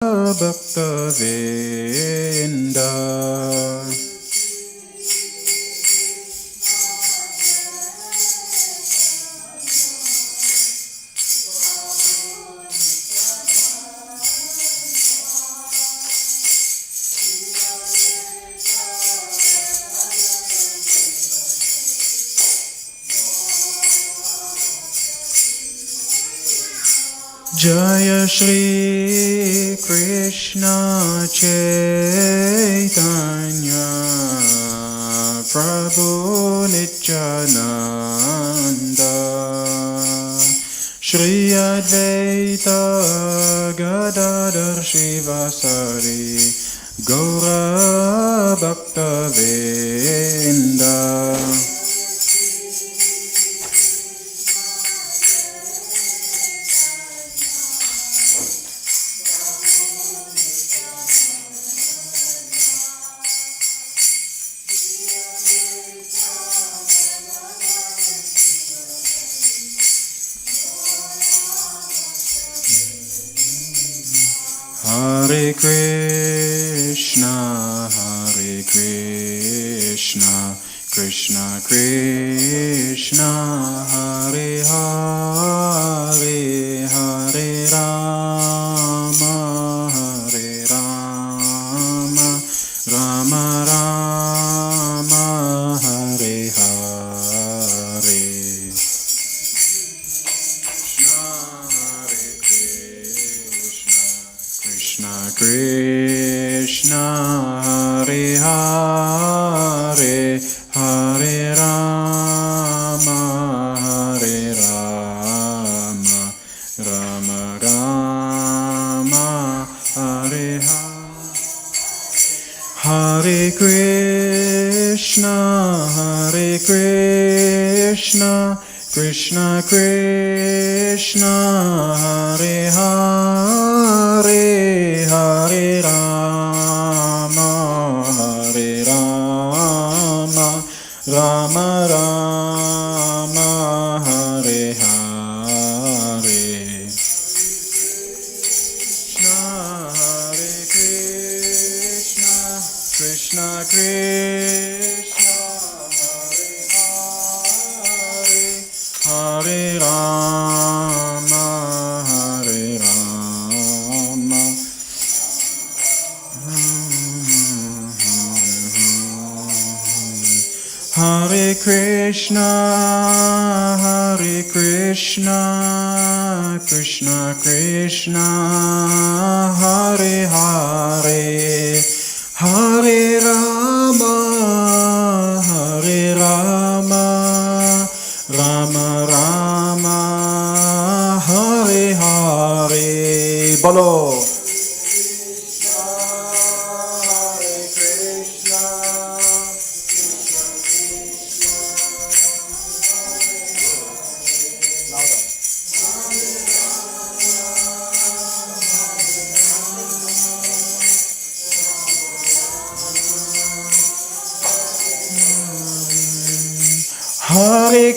Bhaktivedanta Jaya Shri Krishna Chaitanya Prabhu Nityananda Shri Advaita Gadadhar Shivasari Gaura Bhaktivedanta Hare Krishna, Krishna Krishna, Hare Hare, Hare Rama, Rama Rama, Hare Hare. Krishna, Hare Hare, Hare Rama, Rama Rama, Hare Hare. Hare Krishna, Krishna Krishna, Hare Hare, Hare Rama, Rama Rama, Hare Hare. Hare Krishna, Krishna Krishna, Hare Rama, Hare Krishna, Krishna Krishna, Hare Hare, Hare Rama, Rama Rama, Hare Hare. Bolo. Hare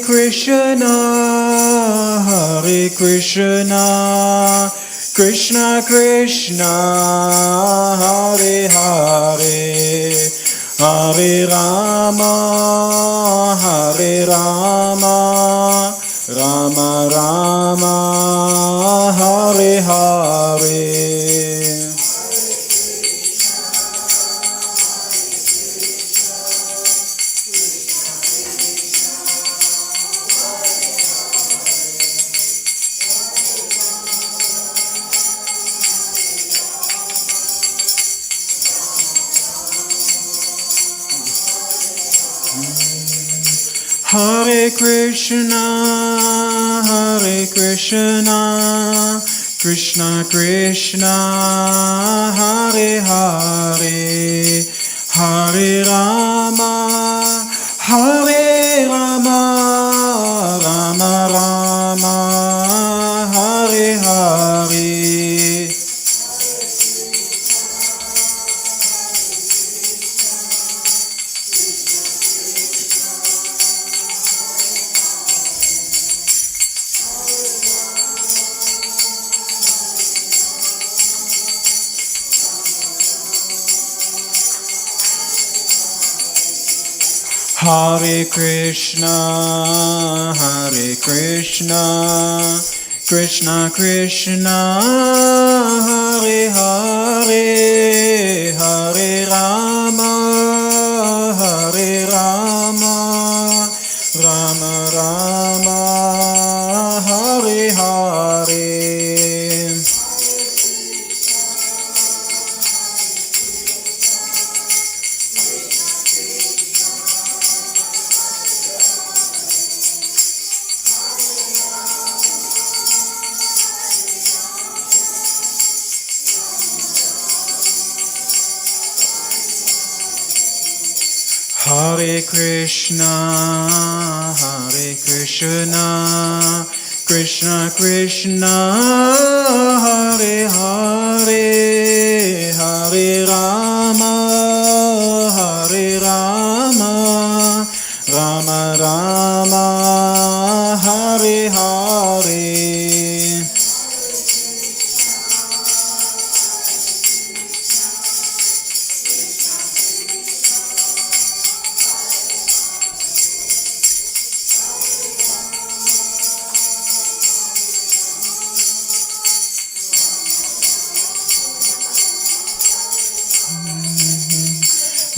Krishna, Krishna Krishna, Hare Hare, Hare Rama, Rama Rama, Hare Hare. Hare Krishna, Krishna Krishna, Hare Hare, Hare Rama, Rama Rama, Hare Hare. Hare Krishna, Hare Krishna, Krishna Krishna, Hare Hare, Hare Rama, Hare Rama, Rama Rama, Hare Hare. Hare Krishna, Hare Krishna, Krishna Krishna, Hare Hare, Hare Rama, Hare Rama, Rama Rama, Hare Hare.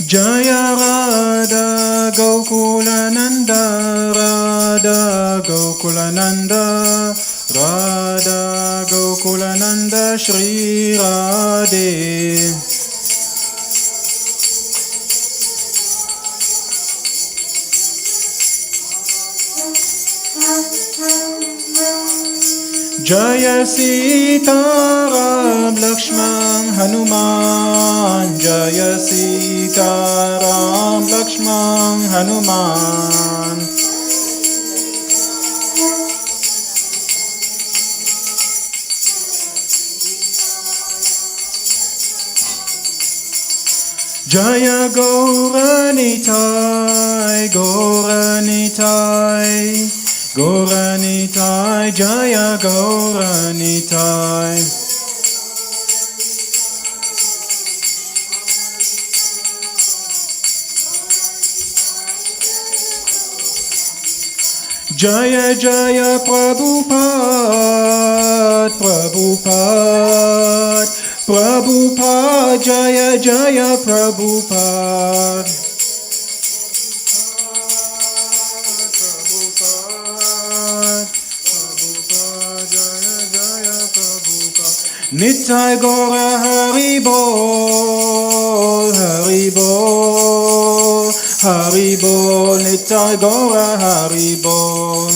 Jaya Radha Gokulananda, Radha Gokulananda, Radha Gokulananda, Shri Radhe. Jaya Sita Ram Lakshman Hanuman, Jaya Sita Ram Lakshman Hanuman. Jaya Gauranitai, Gauranitai, Gauranitai, Jaya Gauranitai. Jaya Jaya Prabhupada, Prabhupada, Prabhupada, Jaya Jaya Prabhupada. Nitai Gora Hari Bol, Hari Bol, Hari Bol, Nitai Gora Hari Bol.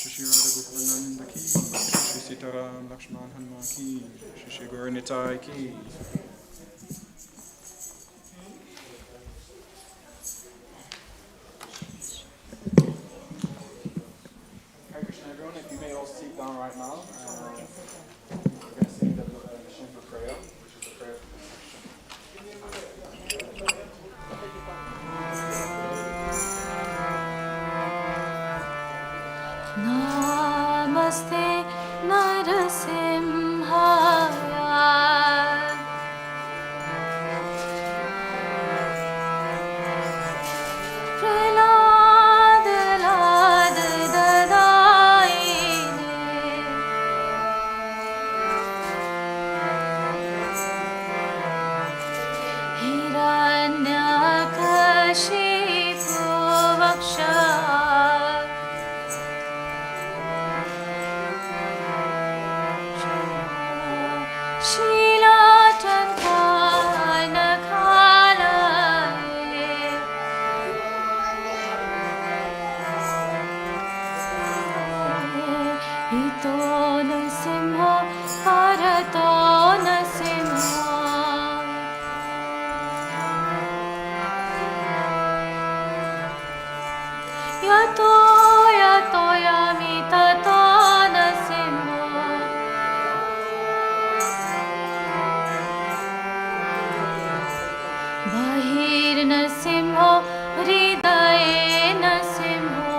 Shri Radha Gokulananda ki, Shri Sitaram Lakshman Hanuman ki, Shri Gaura Nitai ki. If you may all sit down right now, we're going to sing the Shiva prayer, which is the prayer for Namaste Narasimhaya. Yato yato yamitato nasimha. Bahir nasimho hridaye nasimho.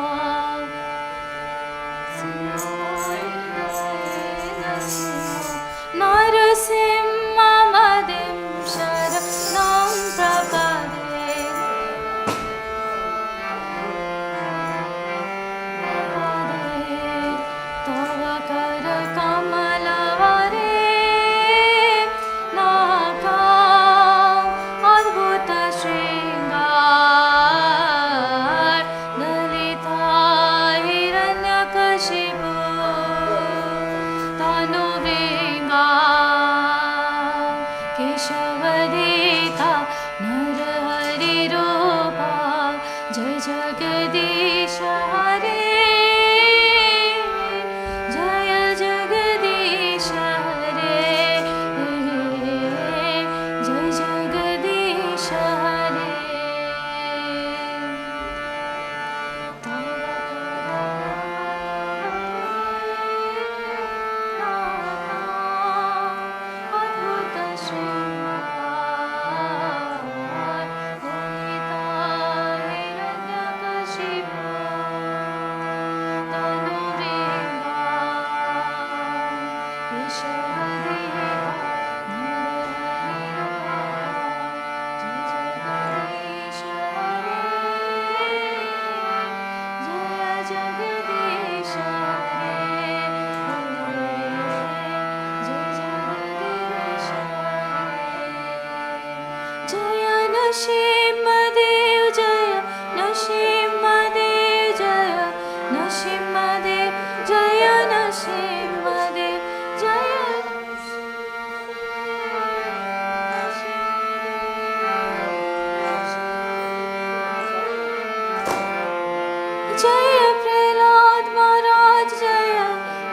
जय प्रहलाद महाराज जय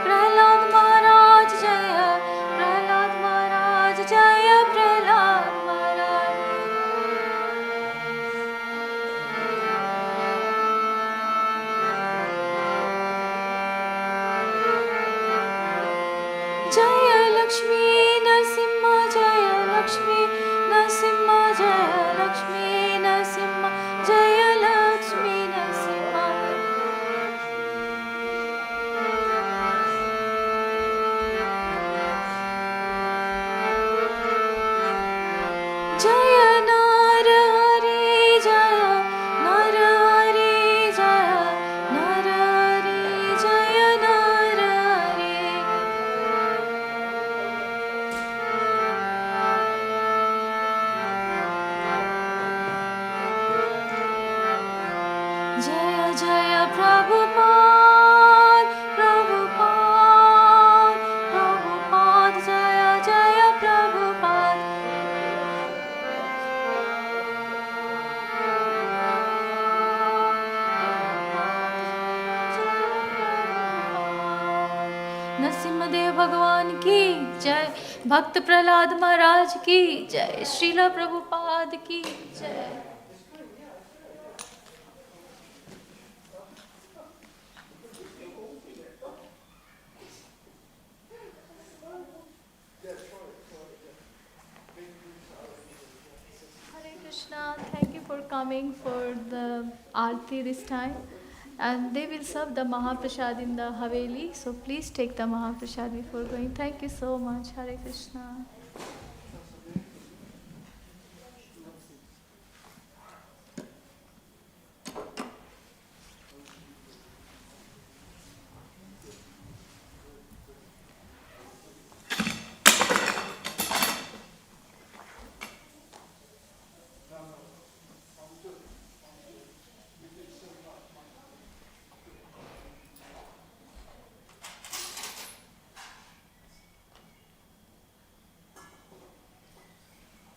प्रहलाद महाराज जय प्रहलाद महाराज जय प्रहलाद महाराज जय लक्ष्मी नरसिंह जय लक्ष्मी नरसिंह जय लक्ष्मी नरसिंह जय लक्ष्मी नरसिंह जय नर हरि जय नर हरि जय नर हरि जय नर हरि जय जय प्रभुपाद प्रभुपाद प्रभुपाद जय जय प्रभुपाद नरसिम्हदेव भगवान की जय भक्त प्रहलाद महाराज की जय श्रीला प्रभुपाद की जय Hare Krishna, thank you for coming for the Aarti this time. And they will serve the Mahaprasad in the Haveli. So please take the Mahaprasad before going. Thank you so much. Hare Krishna.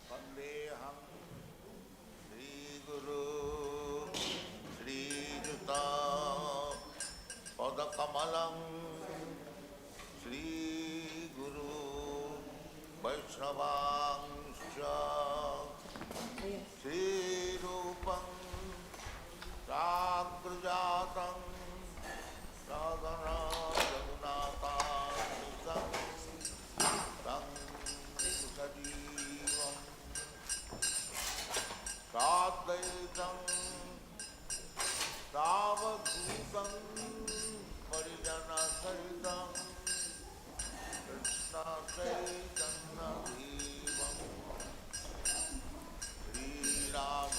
Vandeham Shri Guru Shri Juta Padakamalam Shri Guru Vaishnavangsha Shri Rupam Sagrajatam Sadhana Jagunatanisam Tam Sajivam Sadhaitam Savadhutam Parijana Saritam Krishna Chaitanya Devam Sri Radha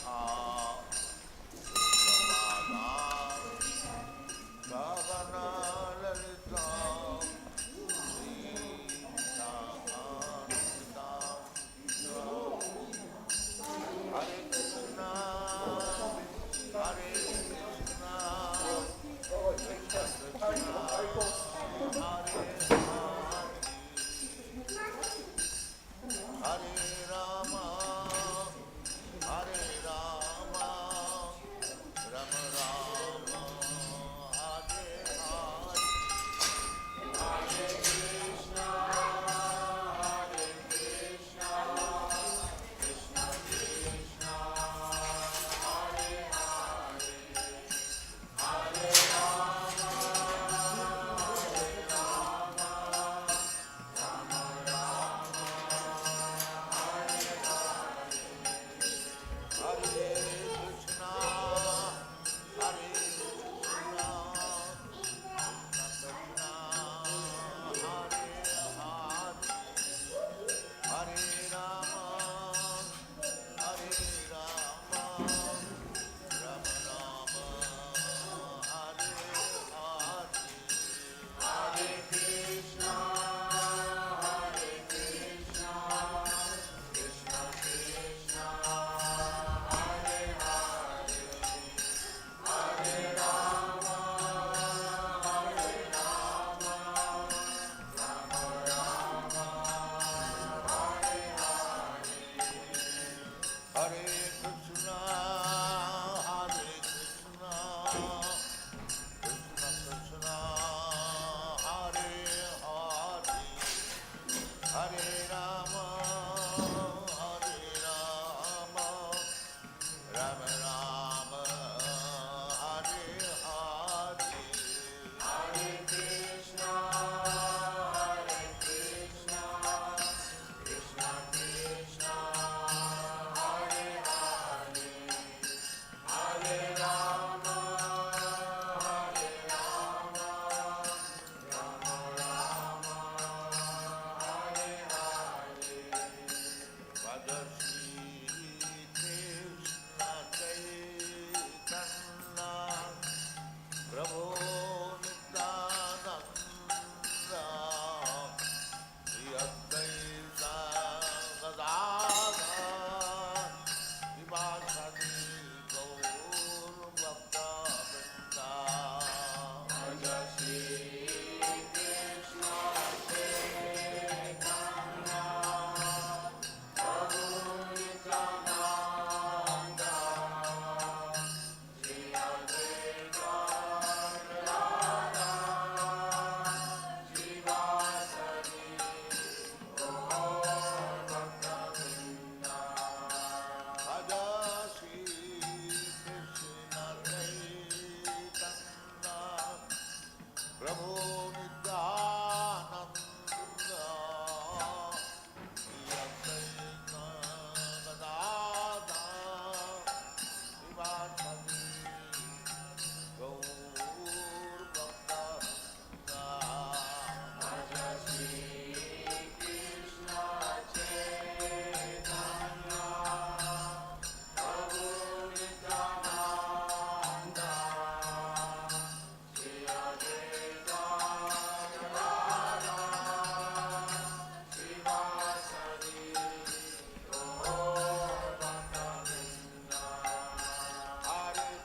Hare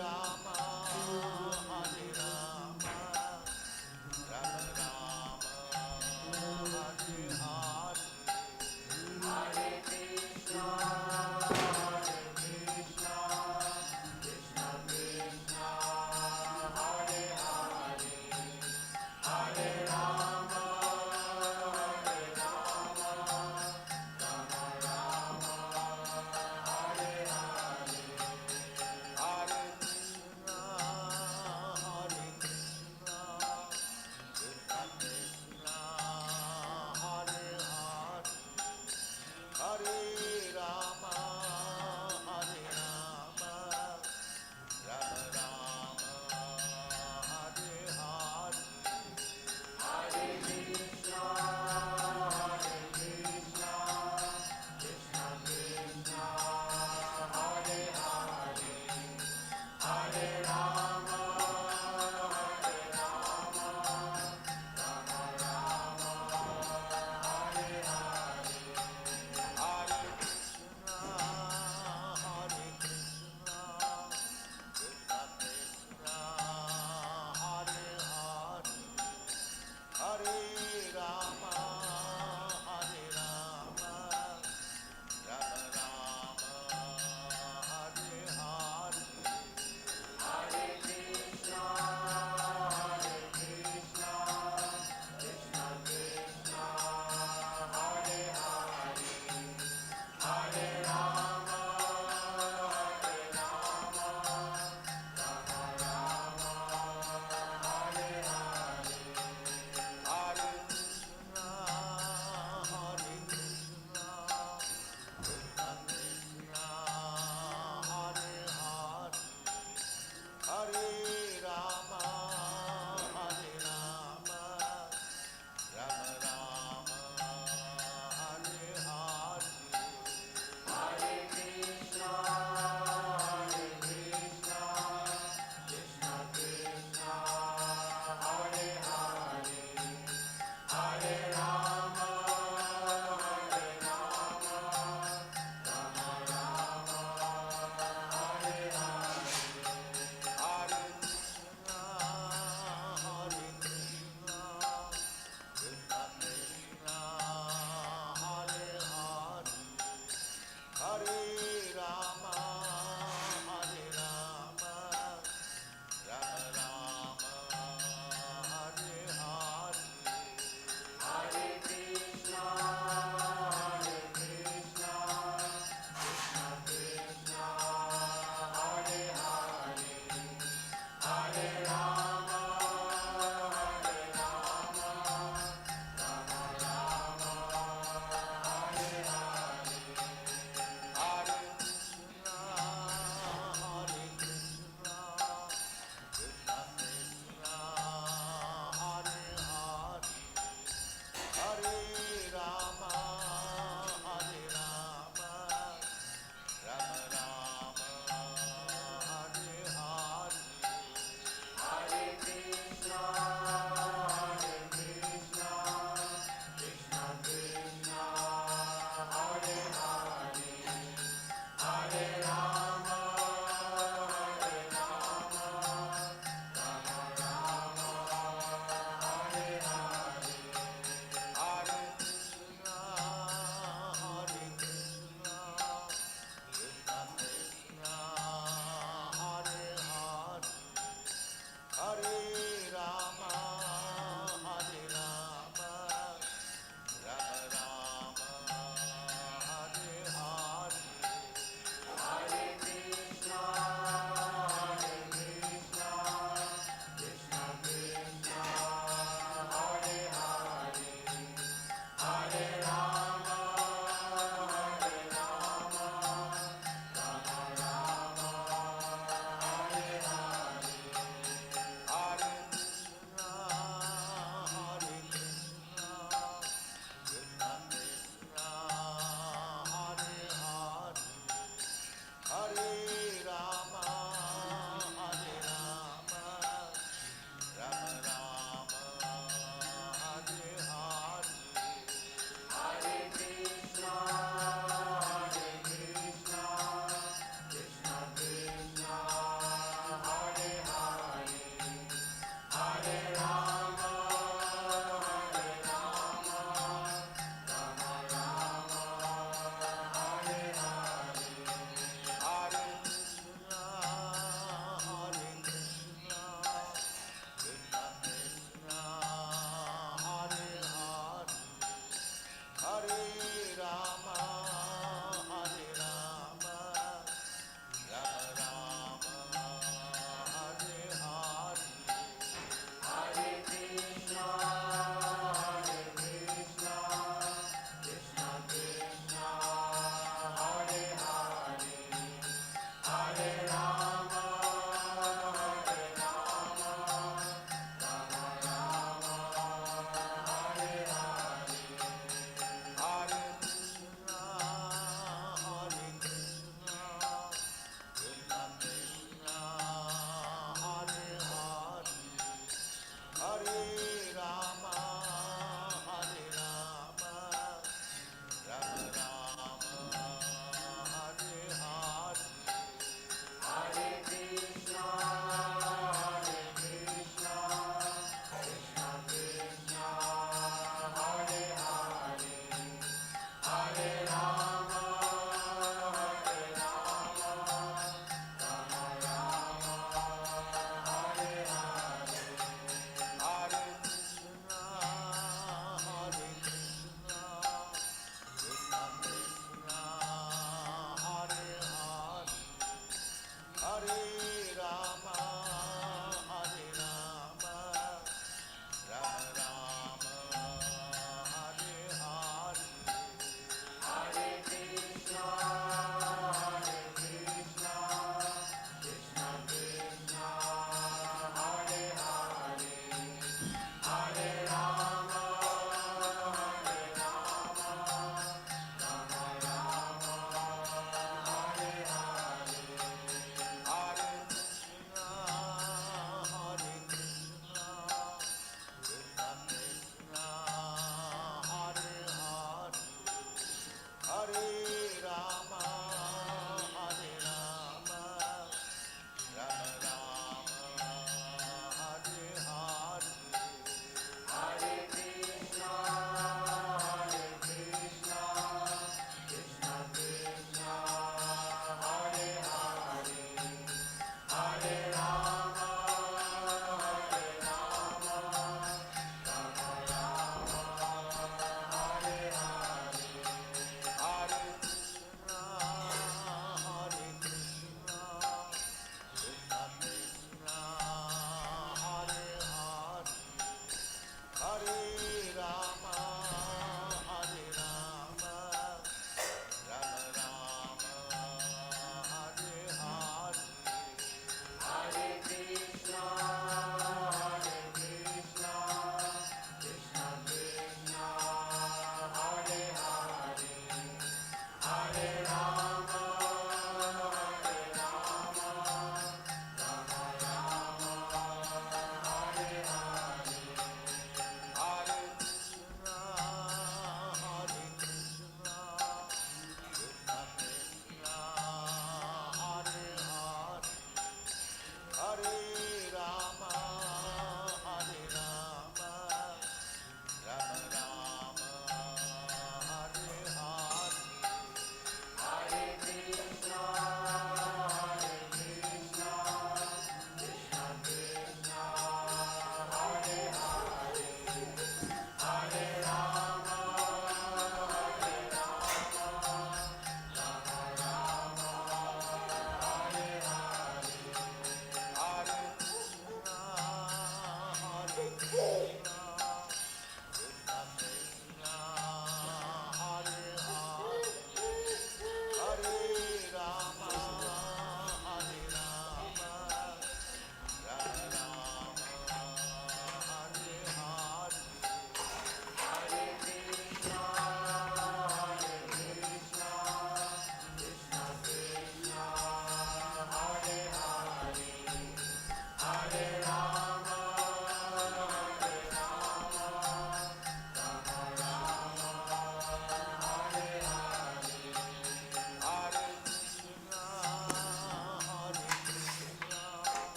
Rama, Hare Rama, Rama Rama, Hare Hare. Hare Krishna,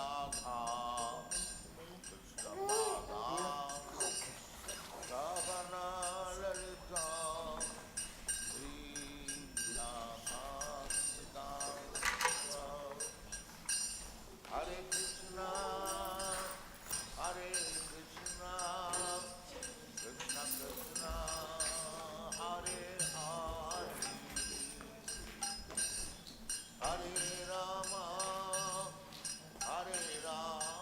Radha Krishna Pada Savana Lalita Sri Radha Hare Krishna Hare Krishna Krishna Krishna Hare Hare Hare Rama Hare Rama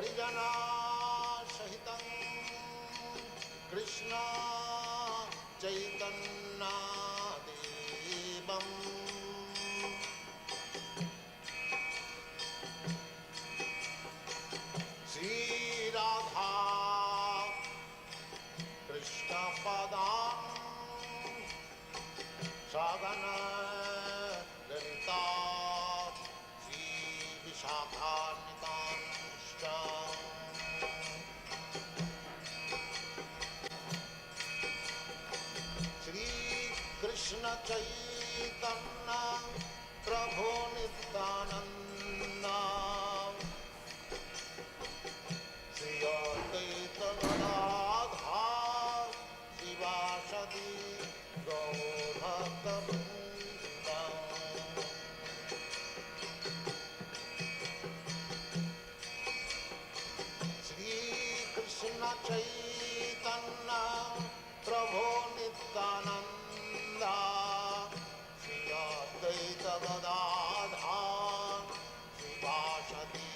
Harijana Sahitam Krishna Chaitanya Devam Sri Radha Krishna Padam Sagana Lalita Sri Vishakanitam Sri Krishna Chaitanya Prabhu Nityananda Sri Advaita Gadadhar Sivasadi Gaur Bhakta Vrinda Sri Krishna Chaitanya Prabhu Nityananda Sri Advaita Gadadhar Sivasadi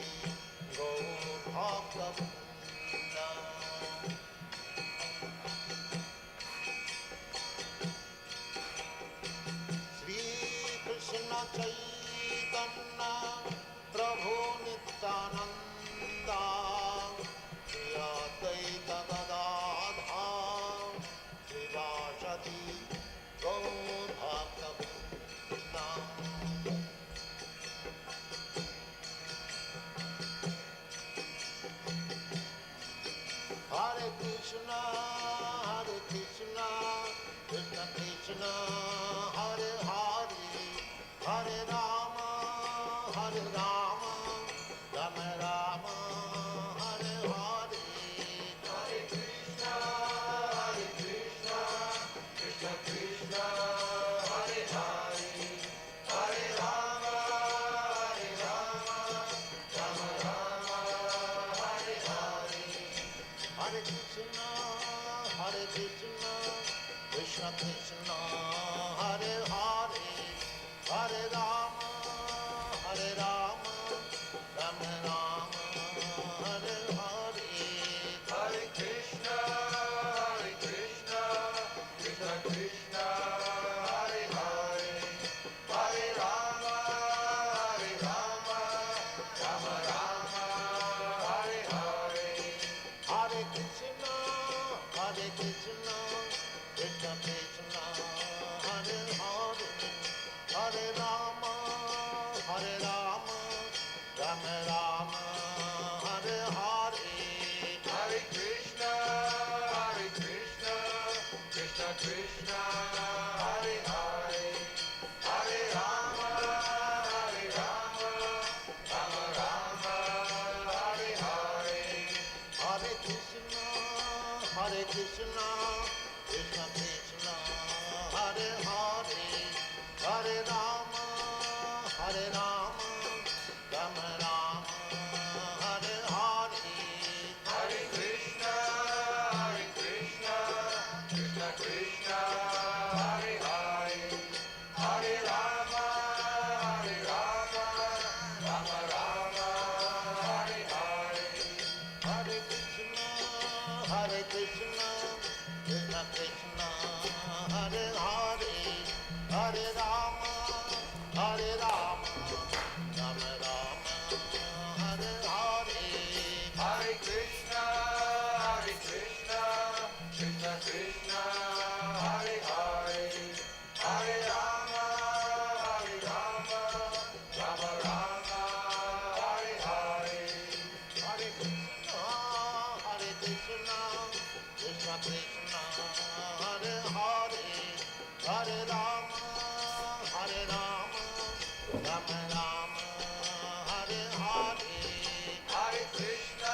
Gaur Bhakta Vrinda Sri Krishna Chaitanya Prabhu Nityananda Sri Advaita Gadadhar Sivasadi Gaur Bhakta Vrinda Hare Krishna, Krishna Krishna, Hare Hare, Hare Rama, Rama Rama, Hare Hare. Hare Krishna, Krishna Krishna, Hare Hare, Hare Rama, Rama Rama, Hare Hare. Hare Krishna, Krishna Krishna, Hare Hare, Hare Rama, Rama Rama, Hare Hare. Hare Krishna, Krishna Krishna, Hare Hare, Hare Rama, Rama Rama, Hare Hare. Hare Krishna, Krishna Krishna, Hare Hare, Hare Rama, Rama Rama, Hare Hare. Hare Krishna, Krishna Krishna, Hare Hare, Hare Rama, Rama Rama, Hare Hare. Hare Krishna, Krishna Krishna, Hare Hare, Hare Rama, Rama Rama, Hare Hare. Hare Krishna, Krishna Krishna, Hare Hare, Hare Rama, Rama Rama, Hare Hare. Hare Krishna, Krishna Krishna, Hare Hare, Hare Rama, Rama Rama, Hare Hare. Hare Krishna, Krishna Krishna, Hare Hare, Hare Rama, Rama Rama, Hare Hare. Hare Krishna, Krishna Krishna, Hare Hare, Hare Rama, Rama Rama, Hare Hare. Hare Krishna,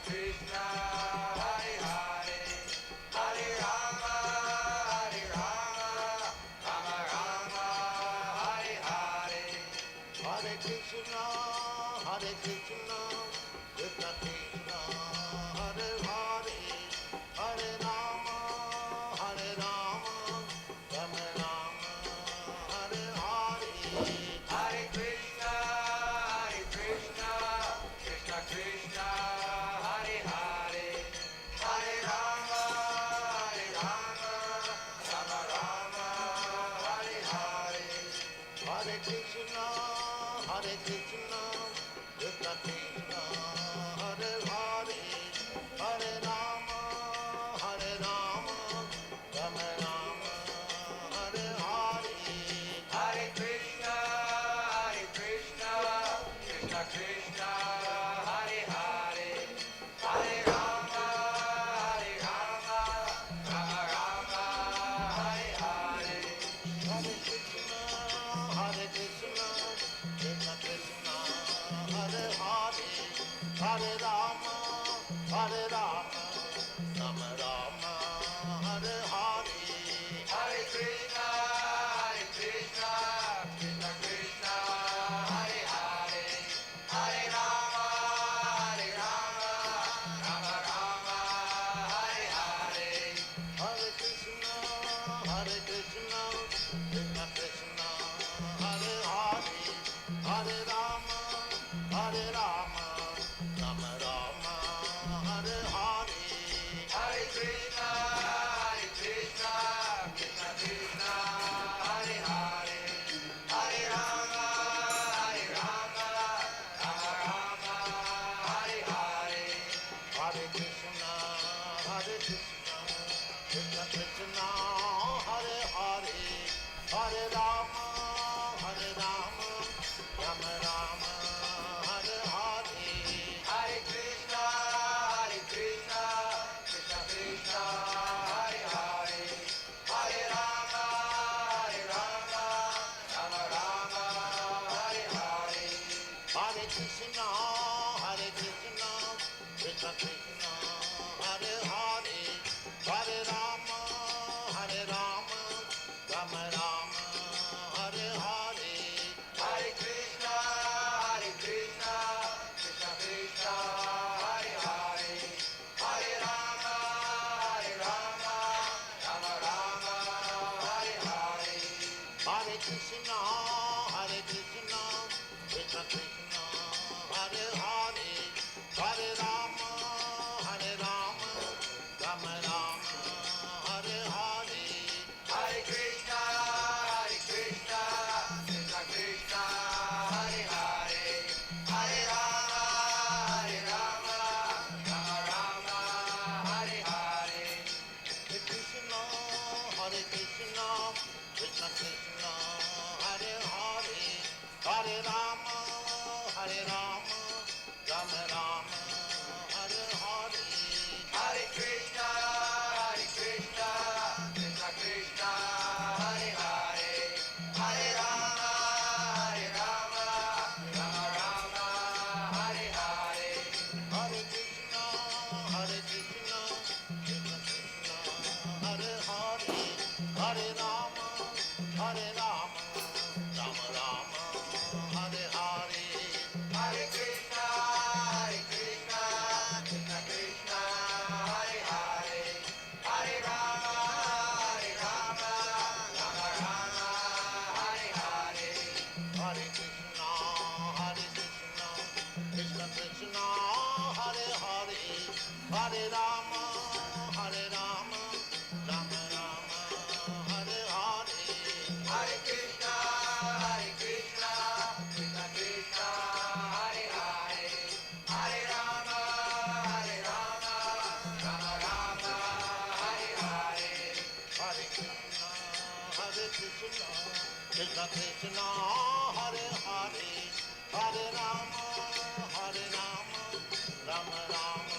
Krishna, Hare Hare, Hare Rama, Rama Rama, Hare Hare, Hare Krishna, Krishna Krishna, Hare Hare, Hare Rama, Rama Rama, Hare Hare, Hare Krishna, Krishna Krishna, Hare Hare, Hare Rama, Rama Rama, Hare Hare, Hare Krishna, Krishna Krishna, Hare Hare, Hare Rama, Rama Rama, Hare Hare, Hare Krishna, Krishna Krishna, Hare Hare, Hare Rama, Rama Rama, Hare Hare, Hare Krishna, Krishna Krishna, Hare Hare, Hare Rama, Rama Rama, Hare Hare, Hare Krishna, Krishna Krishna, Hare Hare, Hare Rama, Rama Rama, Hare Hare, Hare Krishna, Krishna Krishna, Hare Hare, Hare Rama, Rama Rama, Hare Hare, Hare Krishna, Krishna Krishna, Hare Hare, Hare Rama, Rama Rama, Hare Hare, Hare Krishna, Krishna Krishna, Hare Hare, Hare Rama, Rama Rama, Hare Hare, Hare Krishna, Krishna Krishna, Hare Hare, Hare Rama, Rama Rama, Hare Hare, Hare Krishna, Krishna Krishna, Hare Hare, Hare Rama, Rama Rama, Hare Hare, Hare Krishna, Krishna Krishna, Hare Hare, Hare Rama, Rama Rama, Hare Hare, Hare Krishna, Krishna Krishna, Hare Hare, Hare Rama, Rama Rama, Hare Hare, Hare Krishna, Krishna Krishna, Hare Hare, Hare Rama, Rama Rama, Hare Hare, Hare Krishna, Krishna Krishna, Hare Hare, Hare Rama, Rama Rama, Hare Hare, Hare Krishna, Krishna Krishna, Hare Hare, Hare Rama, Rama Rama, Hare Hare, Hare Krishna, Krishna Krishna, Hare Hare, Hare Rama, Rama Rama, Hare Hare, Hare Krishna, Krishna Krishna, Hare Hare, Hare Rama, Rama Rama, Hare Hare, Hare Krishna, Krishna Krishna, Hare Hare, Hare Rama, Rama Rama, Hare Hare, Hare Krishna, Krishna Krishna, Hare Hare, Hare Rama, Rama Rama, Hare Hare, Hare Krishna, Krishna Krishna, Hare Hare, Hare Rama, Rama Rama,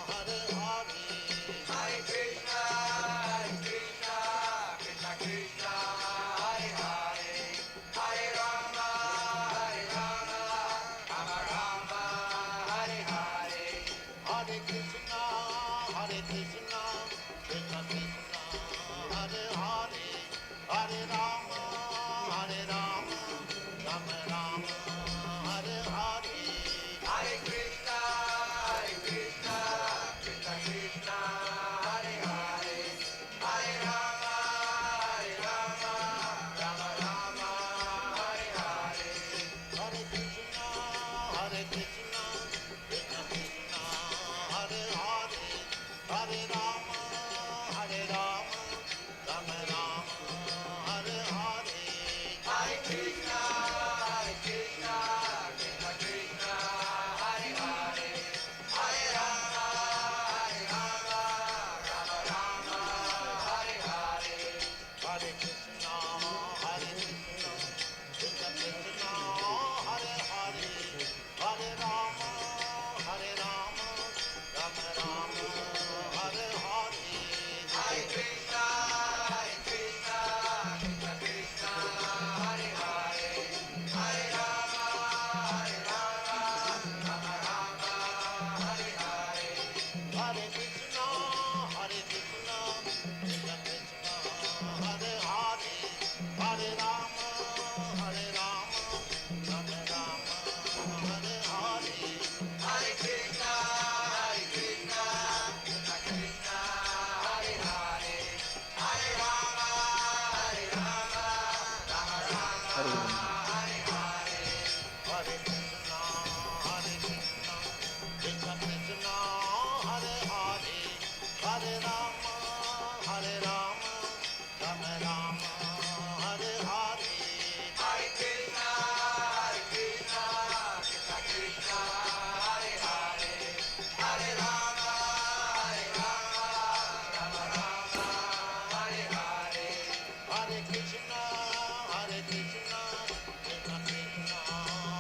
Hare Hare, Hare Krishna, Krishna Krishna, Hare Hare, Hare Rama, Rama Rama, Hare Hare. Hare Krishna, Krishna Krishna, Hare Hare, Hare Rama, Rama Rama, Hare Hare. Hare Krishna, Krishna Krishna, Hare Hare, Hare Rama, Rama Rama, Hare Hare. Hare Krishna, Krishna Krishna, Hare Hare, Hare Rama, Rama Rama, Hare Hare. Hare Krishna, Krishna Krishna, Hare Hare, Hare Rama, Rama Rama, Hare Hare. Hare Krishna, Krishna Krishna, Hare Hare, Hare Rama, Rama Rama, Hare Hare. Hare Krishna, Krishna Krishna, Hare Hare, Hare Rama, Rama Rama, Hare Hare. Hare Krishna, Krishna Krishna, Hare Hare, Hare Rama, Rama Rama, Hare Hare. Hare Krishna, Krishna Krishna, Hare Hare, Hare Rama, Rama Rama, Hare Hare. Hare Krishna, Krishna Krishna, Hare Hare, Hare Rama, Rama Rama, Hare Hare. Hare Krishna, Krishna Krishna,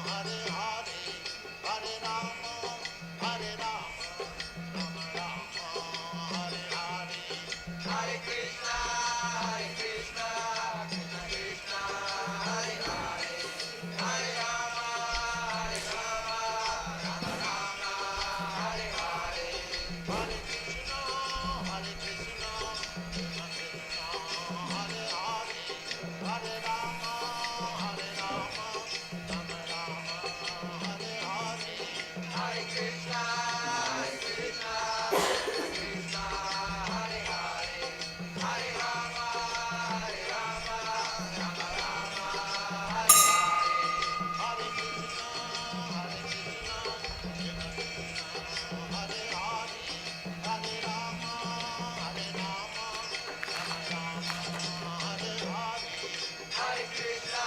Hare Hare, Hare Rama, Rama Rama, Hare Hare. Hare Krishna, Krishna Krishna, Hare Hare, Hare Rama, Rama Rama, Hare Hare. Hare Krishna, Krishna Krishna, Hare Hare, Hare Rama, Rama Rama, Hare Hare. Hare Krishna, Krishna Krishna, Hare Hare, Hare Rama, Rama Rama, Hare Hare. Hare Krishna, Krishna Krishna, Hare Hare, Hare Rama, Rama Rama, Hare Hare. Hare Krishna,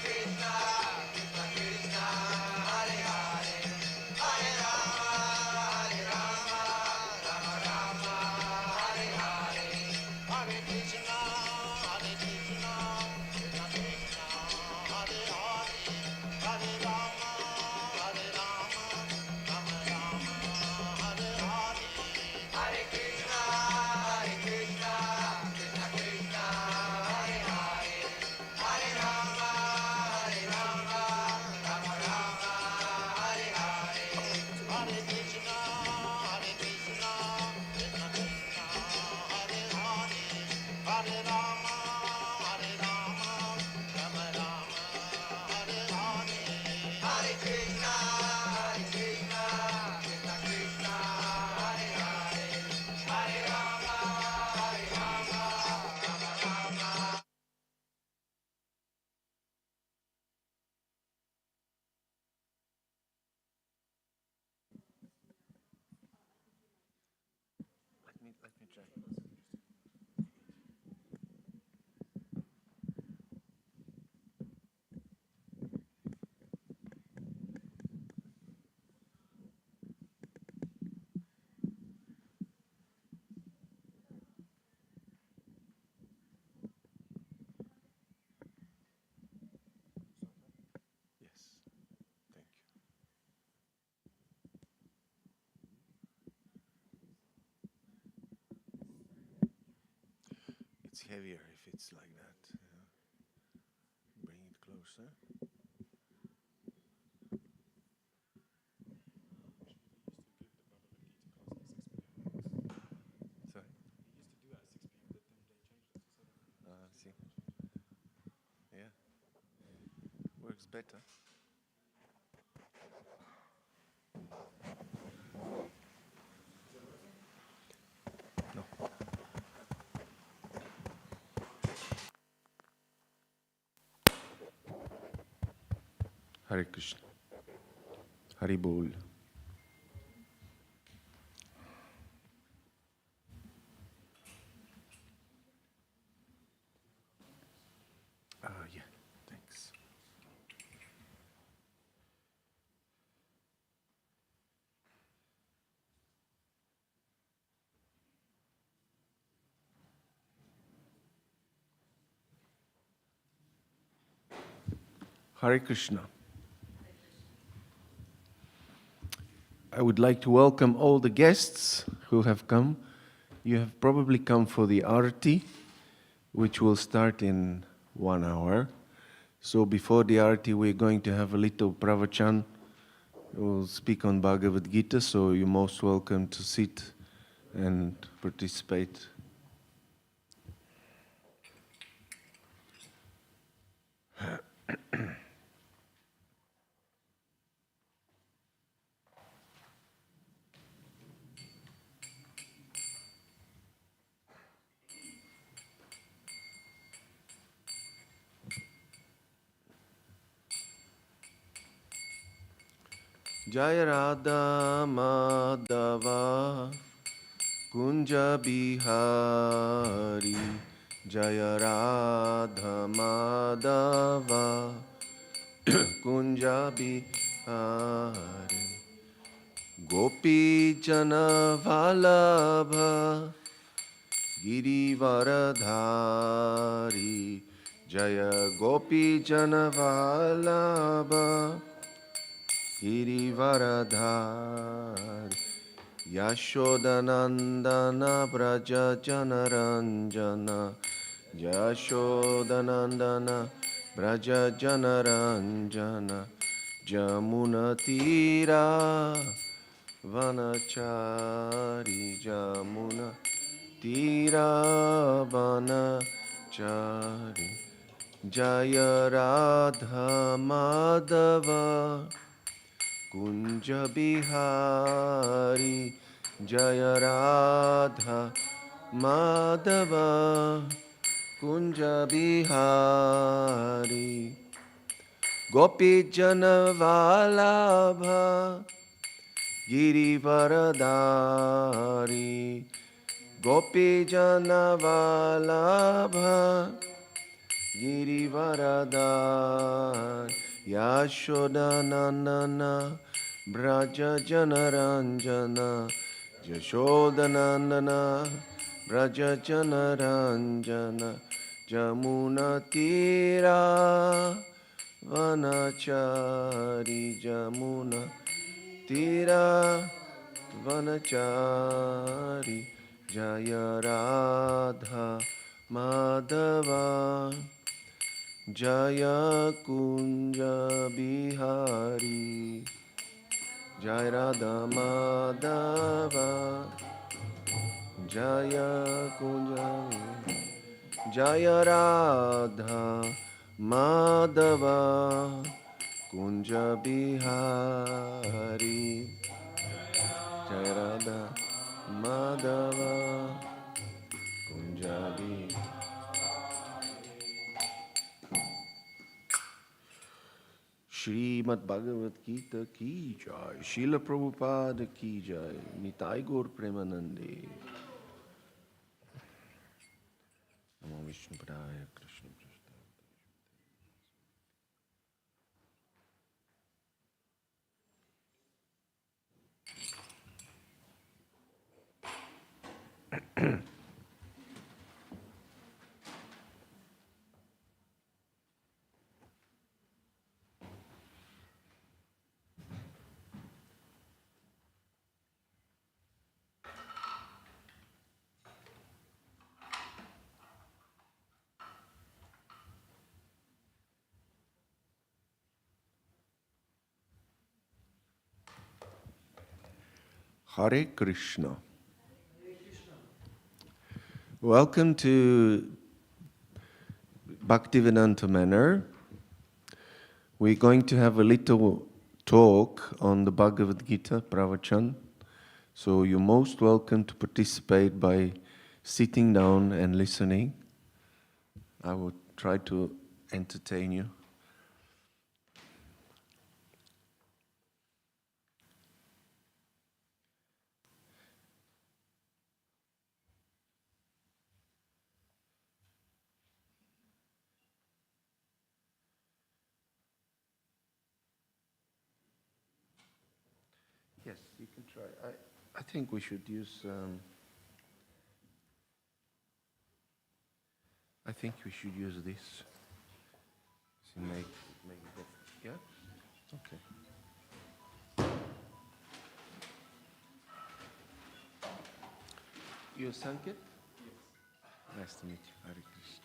Krishna Krishna, Hare Hare, Hare Rama, Rama Rama, Hare Hare. Hare Krishna, Krishna Krishna, Hare Hare, Hare Rama, Rama Rama, Hare Hare. Hare Krishna, Krishna Krishna, Hare Hare, Hare Rama, Rama Rama, Hare Hare. Hare Krishna, Krishna Krishna, Hare Hare, Hare Rama, Rama Rama, Hare Hare. Hare Krishna, Krishna Krishna, Hare Hare, Hare Rama, Rama Rama. Let me check. Yes, thank you. It's heavier if it's like that. Bring it closer. works better. No. Hare Krishna. Hari Bol. Yeah, thanks. Hare Krishna. I would like to welcome all the guests who have come. You have probably come for the Arati, which will start in 1 hour. So before the Arati, we're going to have a little pravachan. We'll speak on Bhagavad Gita, so you're most welcome to sit and participate. Jaya Radha Madhava Kunja Bihari Jaya Radha Madhava Kunja Bihari Gopi Jana Vallabha Girivaradhari Jaya Gopi Jana Vallabha Girivaradhari Yashodanandana Braja Janaranjana Yashodanandana Braja Janaranjana Jamuna Tira Vanachari Jamuna Tira Vanachari Jaya Radha Madhava Kunja Bihari Jaya Radha Madhava Kunja Bihari Gopi Jana Vallabha Girivaradari Gopi Jana Vallabha Girivaradari Yashodanandana Braja Janaranjana Yashodanandana Braja Janaranjana Jamuna Tira Vanachari Jamuna Tira Vanachari Jaya Radha Madhava Jaya Kunja Bihari Jaya Radha Madhava Jaya Kunja Jaya Radha Madhava Kunja Bihari Jaya Radha Madhava Kunja Bihari. Srimad Bhagavad Gita ki jai, Srila Prabhupada ki jai, Nitai Gaur Premanande. Namo Vishnu Padaya Krishna Prasthaya. Hare Krishna. Welcome to Bhaktivedanta Manor. We're going to have a little talk on the Bhagavad Gita, Pravachan. So you're most welcome to participate by sitting down and listening. I will try to entertain you. Yes, you can try. I think we should use. I think we should use this to make it. Yeah. Okay. You Sanket? Yes. Nice to meet you. Hare Krishna.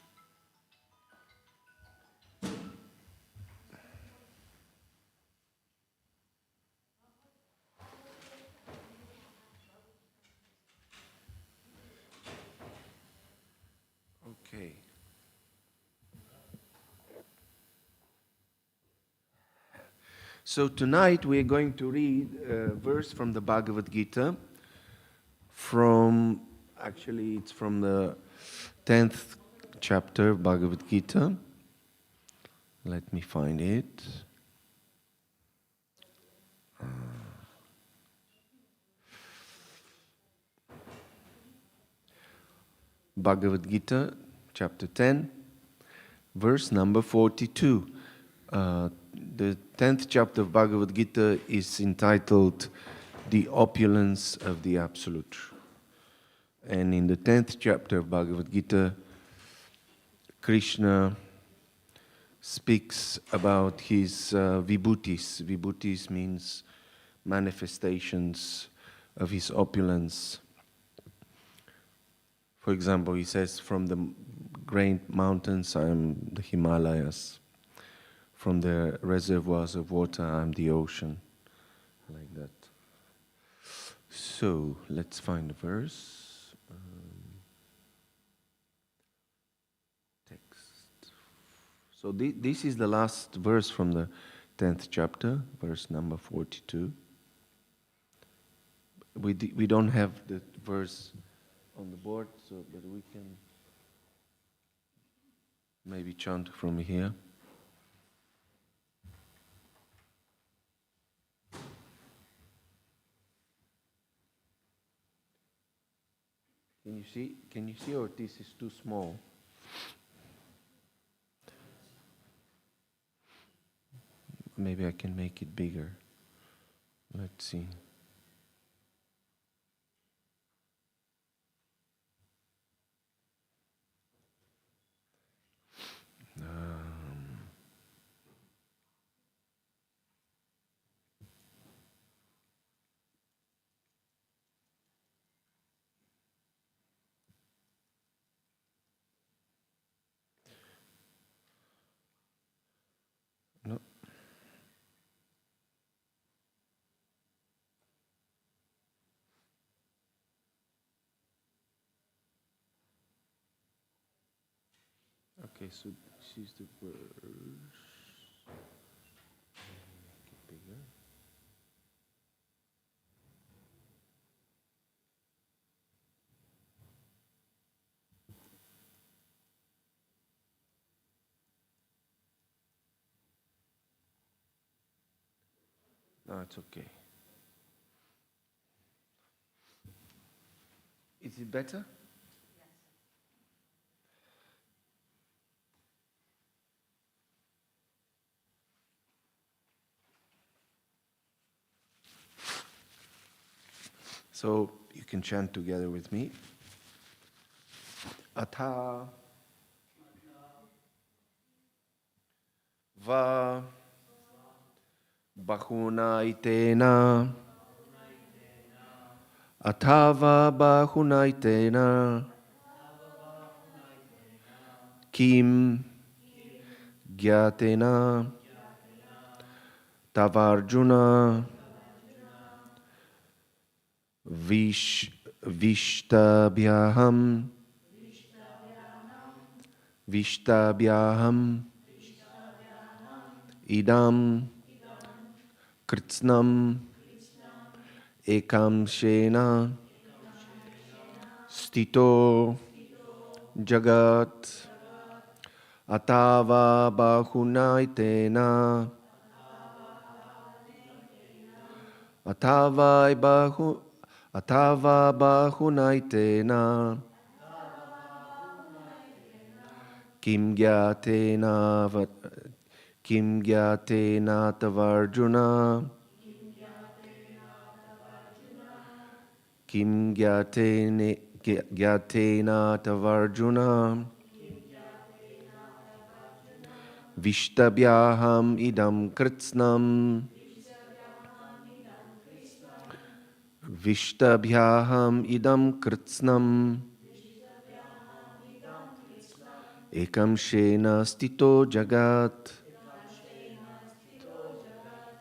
Okay. So tonight we are going to read a verse from the Bhagavad Gita. It's from the 10th chapter of Bhagavad Gita. Let me find it. Bhagavad Gita, chapter 10, verse number 42. The 10th chapter of Bhagavad Gita is entitled The Opulence of the Absolute. And in the 10th chapter of Bhagavad Gita, Krishna speaks about his vibhutis. Vibhutis means manifestations of his opulence. For example, he says, from the great mountains I am the Himalayas. From the reservoirs of water I am the ocean. Like that. So, let's find the verse. Text. So this is the last verse from the 10th chapter, verse number 42. We don't have the verse on the board, but we can maybe chant from here. Can you see, or this is too small? Maybe I can make it bigger. Let's see. No. Okay, so this is the verse. Make it bigger. No, it's okay. Is it better? So you can chant together with me. Atha va bahunaitena athava bahunaitena kim gyatena tavarjuna vishtabhyaham vishtabhyaham idam kritsnam ekam shena stito jagat atava bahunaitena atava bahunaitena kim gyatena tavarjuna kim gyatena tavarjuna Vishtabhyaham idam kritsnam Vishtabhyaham idam kritsnam Ekam shena stito jagat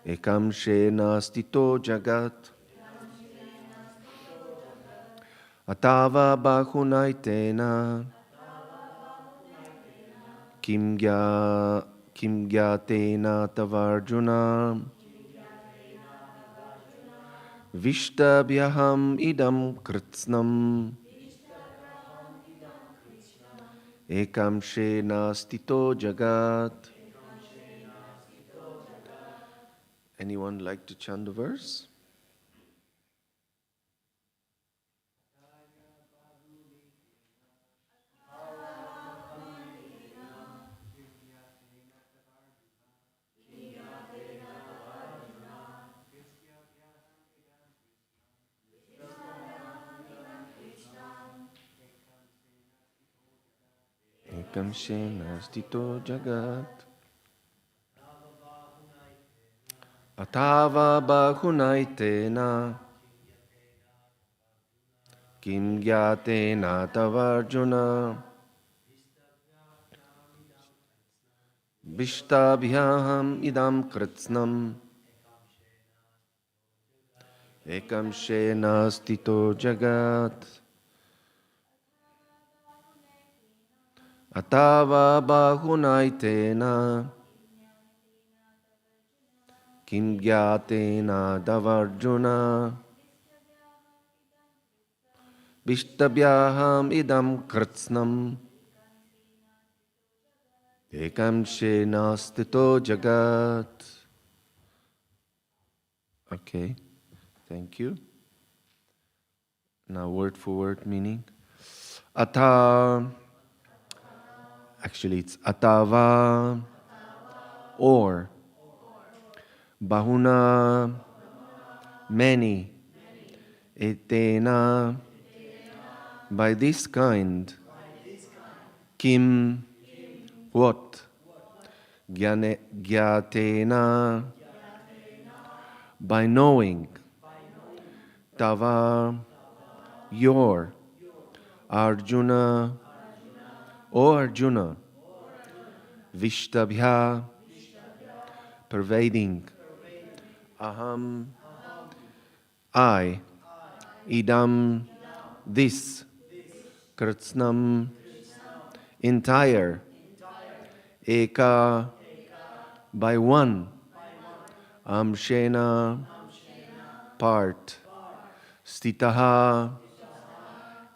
Ekam shena stito jagat Atava bahunaitena Kim gyatena tavarjuna Vishtabhyaham idam kritsnam Ekam shena stito jagat. Anyone like to chant the verse? Ekam shena stito jagat Atava bahunaitena Kim gyatena tavarjuna Vishtabhyaham idam kritsnam Ekam shena stito jagat Atava bahunaitena Kim gyatena davarjuna Vishtabhyaham idam kritsnam Ekam shena stito jagat. Okay, thank you. Now word for word meaning. Actually it's atava or bahuna many etena by this kind kim what gyatena by knowing tava your Arjuna O Arjuna Vishtabhya pervading aham I idam this kritsnam entire eka by one amshena part stitaha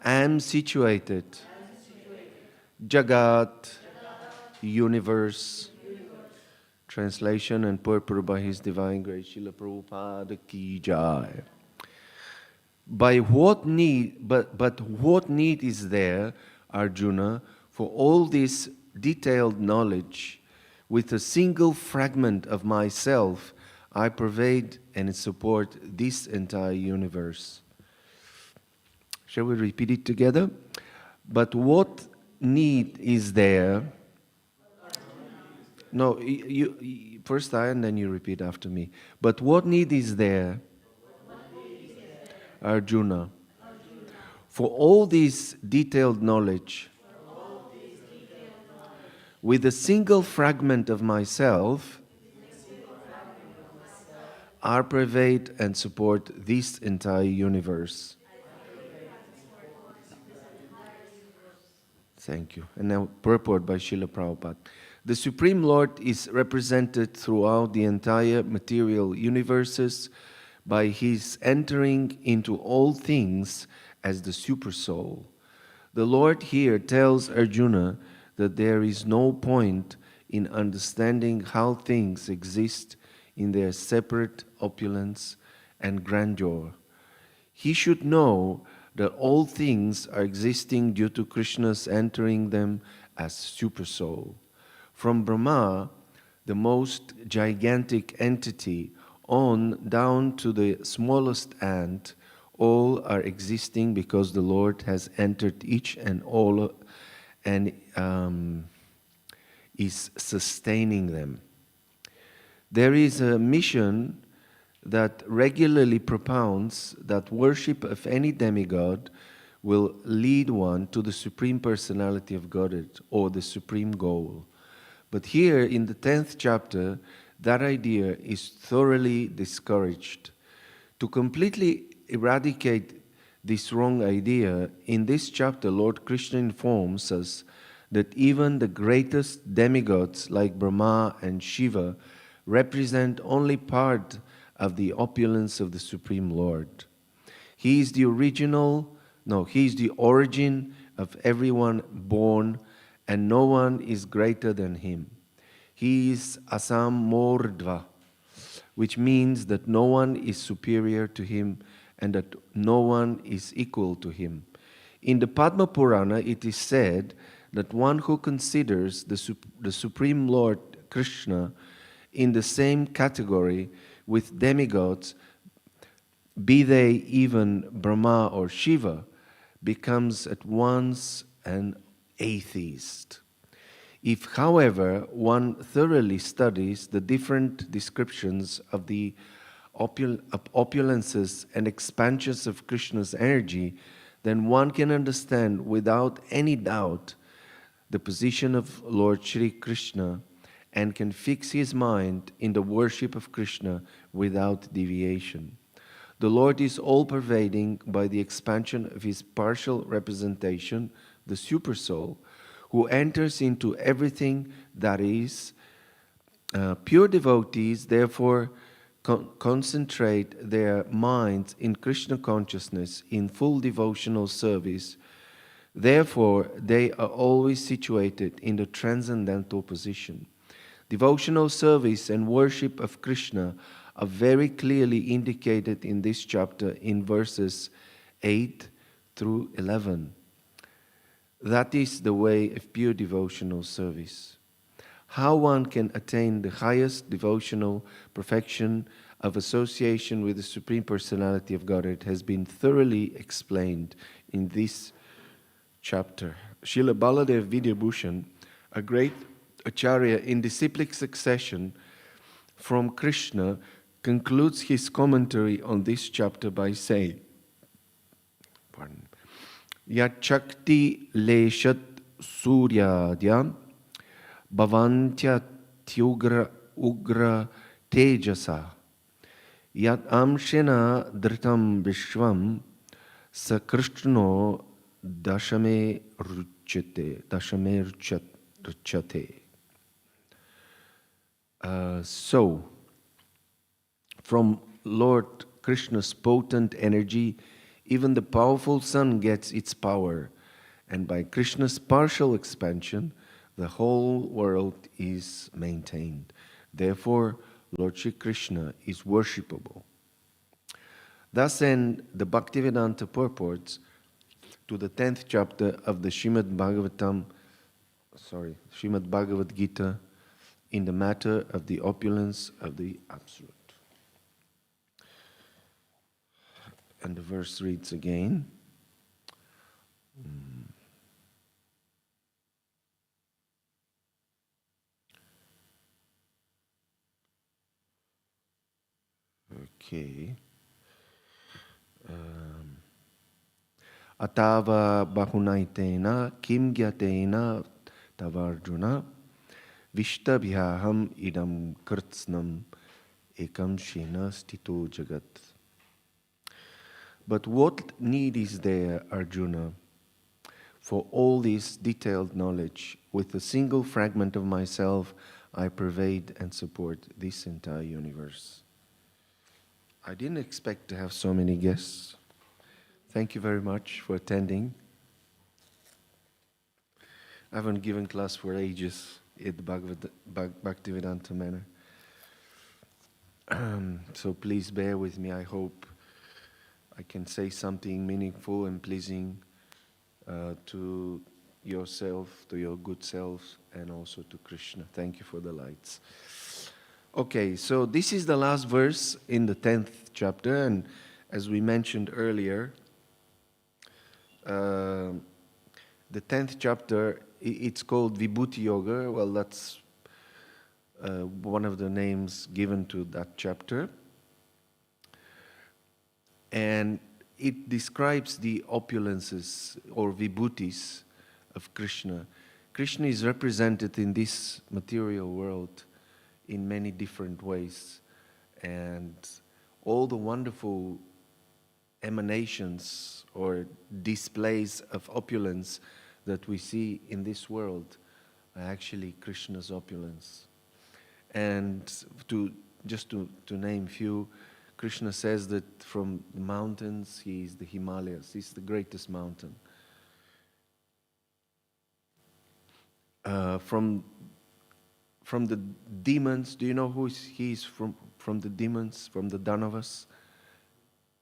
am situated jagat universe. Translation and purport by His Divine Grace Srila Prabhupada Ki Jai. By what need, but what need is there, Arjuna, for all this detailed knowledge? With a single fragment of myself, I pervade and support this entire universe. Shall we repeat it together? But what need is there? No, you first I and then you repeat after me. But what need is there, Arjuna, for all this detailed knowledge, with a single fragment of myself, I pervade and support this entire universe. Thank you. And now purport by Srila Prabhupada. The Supreme Lord is represented throughout the entire material universes by his entering into all things as the Supersoul. The Lord here tells Arjuna that there is no point in understanding how things exist in their separate opulence and grandeur. He should know that all things are existing due to Krishna's entering them as Supersoul. From Brahma, the most gigantic entity, on down to the smallest ant, all are existing because the Lord has entered each and all and is sustaining them. There is a mission that regularly propounds that worship of any demigod will lead one to the Supreme Personality of Godhead or the Supreme Goal. But here in the 10th chapter, that idea is thoroughly discouraged. To completely eradicate this wrong idea, in this chapter, Lord Krishna informs us that even the greatest demigods like Brahma and Shiva represent only part of the opulence of the Supreme Lord. He is the origin of everyone born, and no one is greater than him. He is Asamordva, which means that no one is superior to him and that no one is equal to him. In the Padma Purana, it is said that one who considers the Supreme Lord Krishna in the same category with demigods, be they even Brahma or Shiva, becomes at once an atheist. If, however, one thoroughly studies the different descriptions of the opulences and expansions of Krishna's energy, then one can understand without any doubt the position of Lord Shri Krishna and can fix his mind in the worship of Krishna without deviation. The Lord is all-pervading by the expansion of his partial representation, the Supersoul, who enters into everything that is. Pure devotees, therefore, concentrate their minds in Krishna consciousness in full devotional service. Therefore, they are always situated in the transcendental position. Devotional service and worship of Krishna are very clearly indicated in this chapter in verses 8 through 11. That is the way of pure devotional service. How one can attain the highest devotional perfection of association with the Supreme Personality of Godhead has been thoroughly explained in this chapter. Srila Baladev Vidyabhushan, a great Acharya in disciplic succession from Krishna, concludes his commentary on this chapter by saying, Yat Shakti Leshat Suryadya Bhavantya Ugra Tejasa Yat Amshena Dhritam Vishwam Sa Krishno Dashame Ruchate. So, from Lord Krishna's potent energy, even the powerful sun gets its power, and by Krishna's partial expansion, the whole world is maintained. Therefore, Lord Shri Krishna is worshipable. Thus end the Bhaktivedanta purports to the 10th chapter of the Srimad Bhagavad Gita in the matter of the opulence of the Absolute. And the verse reads again. Okay. Atava bahunaitena kim gyatena tavarjuna Vishtabhyaham idam krtsnam ekam shena stito jagat. But what need is there, Arjuna, For all this detailed knowledge, with a single fragment of myself, I pervade and support this entire universe. I didn't expect to have so many guests. Thank you very much for attending. I haven't given class for ages at the Bhaktivedanta Manor. So please bear with me. I hope I can say something meaningful and pleasing to yourself, to your good selves, and also to Krishna. Thank you for the lights. Okay, so this is the last verse in the 10th chapter, and as we mentioned earlier, the 10th chapter, it's called Vibhuti Yoga. Well, that's one of the names given to that chapter. And it describes the opulences or vibhutis of Krishna. Krishna is represented in this material world in many different ways. And all the wonderful emanations or displays of opulence that we see in this world are actually Krishna's opulence. And just to name few, Krishna says that from the mountains, he is the Himalayas. He's the greatest mountain. From the demons, do you know who he is from the demons, from the Danavas?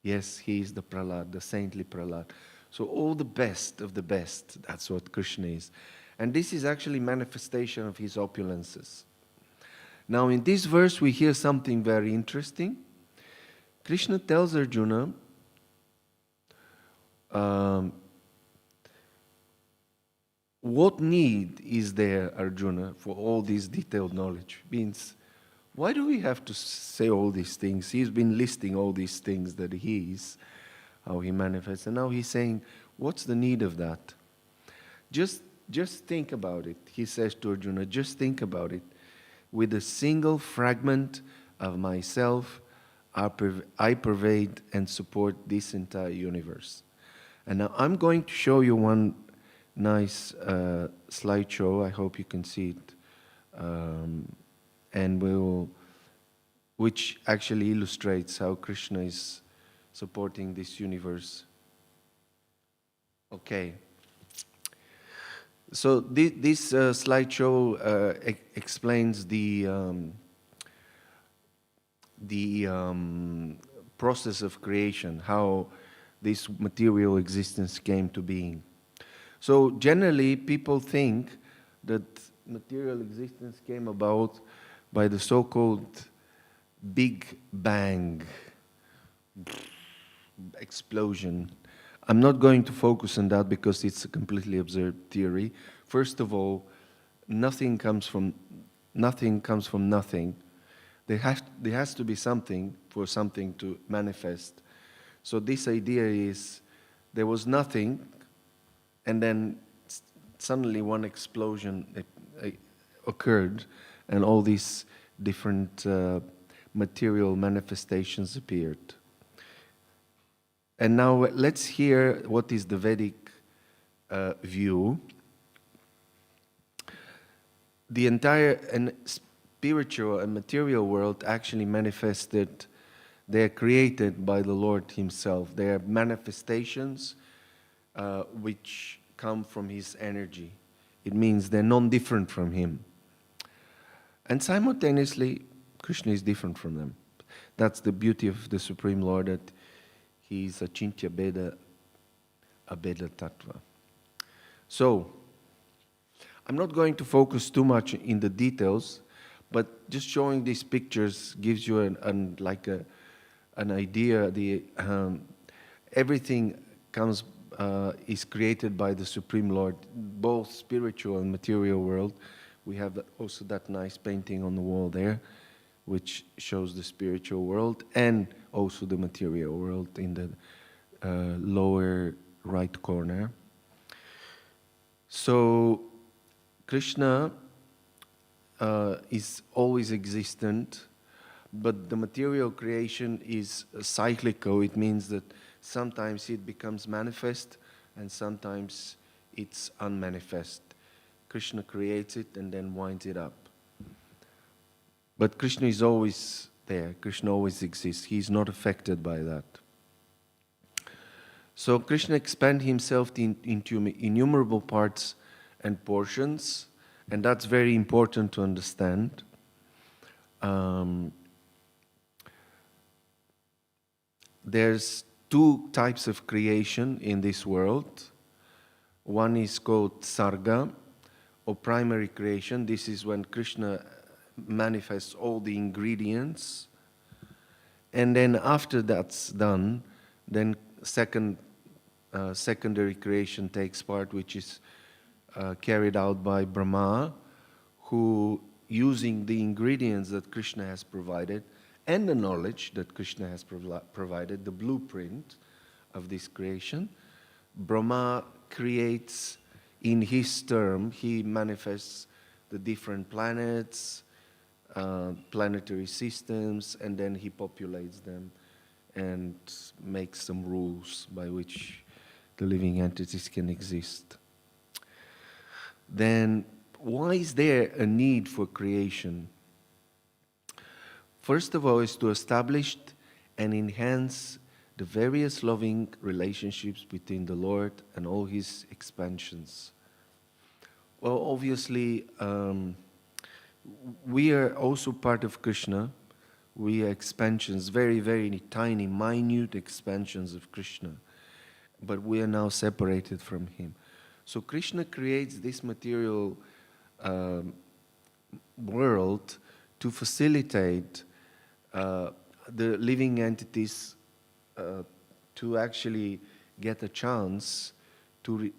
Yes, he is the Prahlad, the saintly Prahlad. So all the best of the best, that's what Krishna is. And this is actually manifestation of his opulences. Now in this verse we hear something very interesting. Krishna tells Arjuna, what need is there, Arjuna, for all this detailed knowledge? Means, why do we have to say all these things? He's been listing all these things that he is, how he manifests, and now he's saying, what's the need of that? Just think about it, he says to Arjuna, just think about it. With a single fragment of myself, I pervade and support this entire universe. And now I'm going to show you one nice slideshow. I hope you can see it. And which actually illustrates how Krishna is supporting this universe. Okay. So this slideshow explains the process of creation, how this material existence came to being. So generally, people think that material existence came about by the so-called Big Bang explosion. I'm not going to focus on that because it's a completely absurd theory. First of all, nothing comes from nothing. There has to be something for something to manifest. So this idea is there was nothing, and then suddenly one explosion occurred, and all these different material manifestations appeared. And now let's hear what is the Vedic view. The entire spiritual and material world actually manifested, they are created by the Lord Himself. They are manifestations which come from His energy. It means they're non-different from Him. And simultaneously, Krishna is different from them. That's the beauty of the Supreme Lord, that He is Achintya Bheda, Abheda Tattva. So, I'm not going to focus too much in the details, but just showing these pictures gives you an idea. Everything is created by the Supreme Lord, both spiritual and material world. We have also that nice painting on the wall there, which shows the spiritual world and also the material world in the lower right corner. So Krishna is always existent, but the material creation is cyclical. It means that sometimes it becomes manifest and sometimes it's unmanifest. Krishna creates it and then winds it up. But Krishna is always there. Krishna always exists. He is not affected by that. So Krishna expands himself into innumerable parts and portions, and that's very important to understand. There's two types of creation in this world. One is called sarga, or primary creation. This is when Krishna manifests all the ingredients. And then after that's done, then secondary creation takes part, which is carried out by Brahma, who, using the ingredients that Krishna has provided and the knowledge that Krishna has provided, the blueprint of this creation, Brahma creates in his term. He manifests the different planets, planetary systems, and then he populates them and makes some rules by which the living entities can exist. Then why is there a need for creation? First of all, is to establish and enhance the various loving relationships between the Lord and all his expansions. Well, obviously, we are also part of Krishna. We are expansions, very, very tiny, minute expansions of Krishna. But we are now separated from him. So Krishna creates this material world to facilitate the living entities to actually get a chance to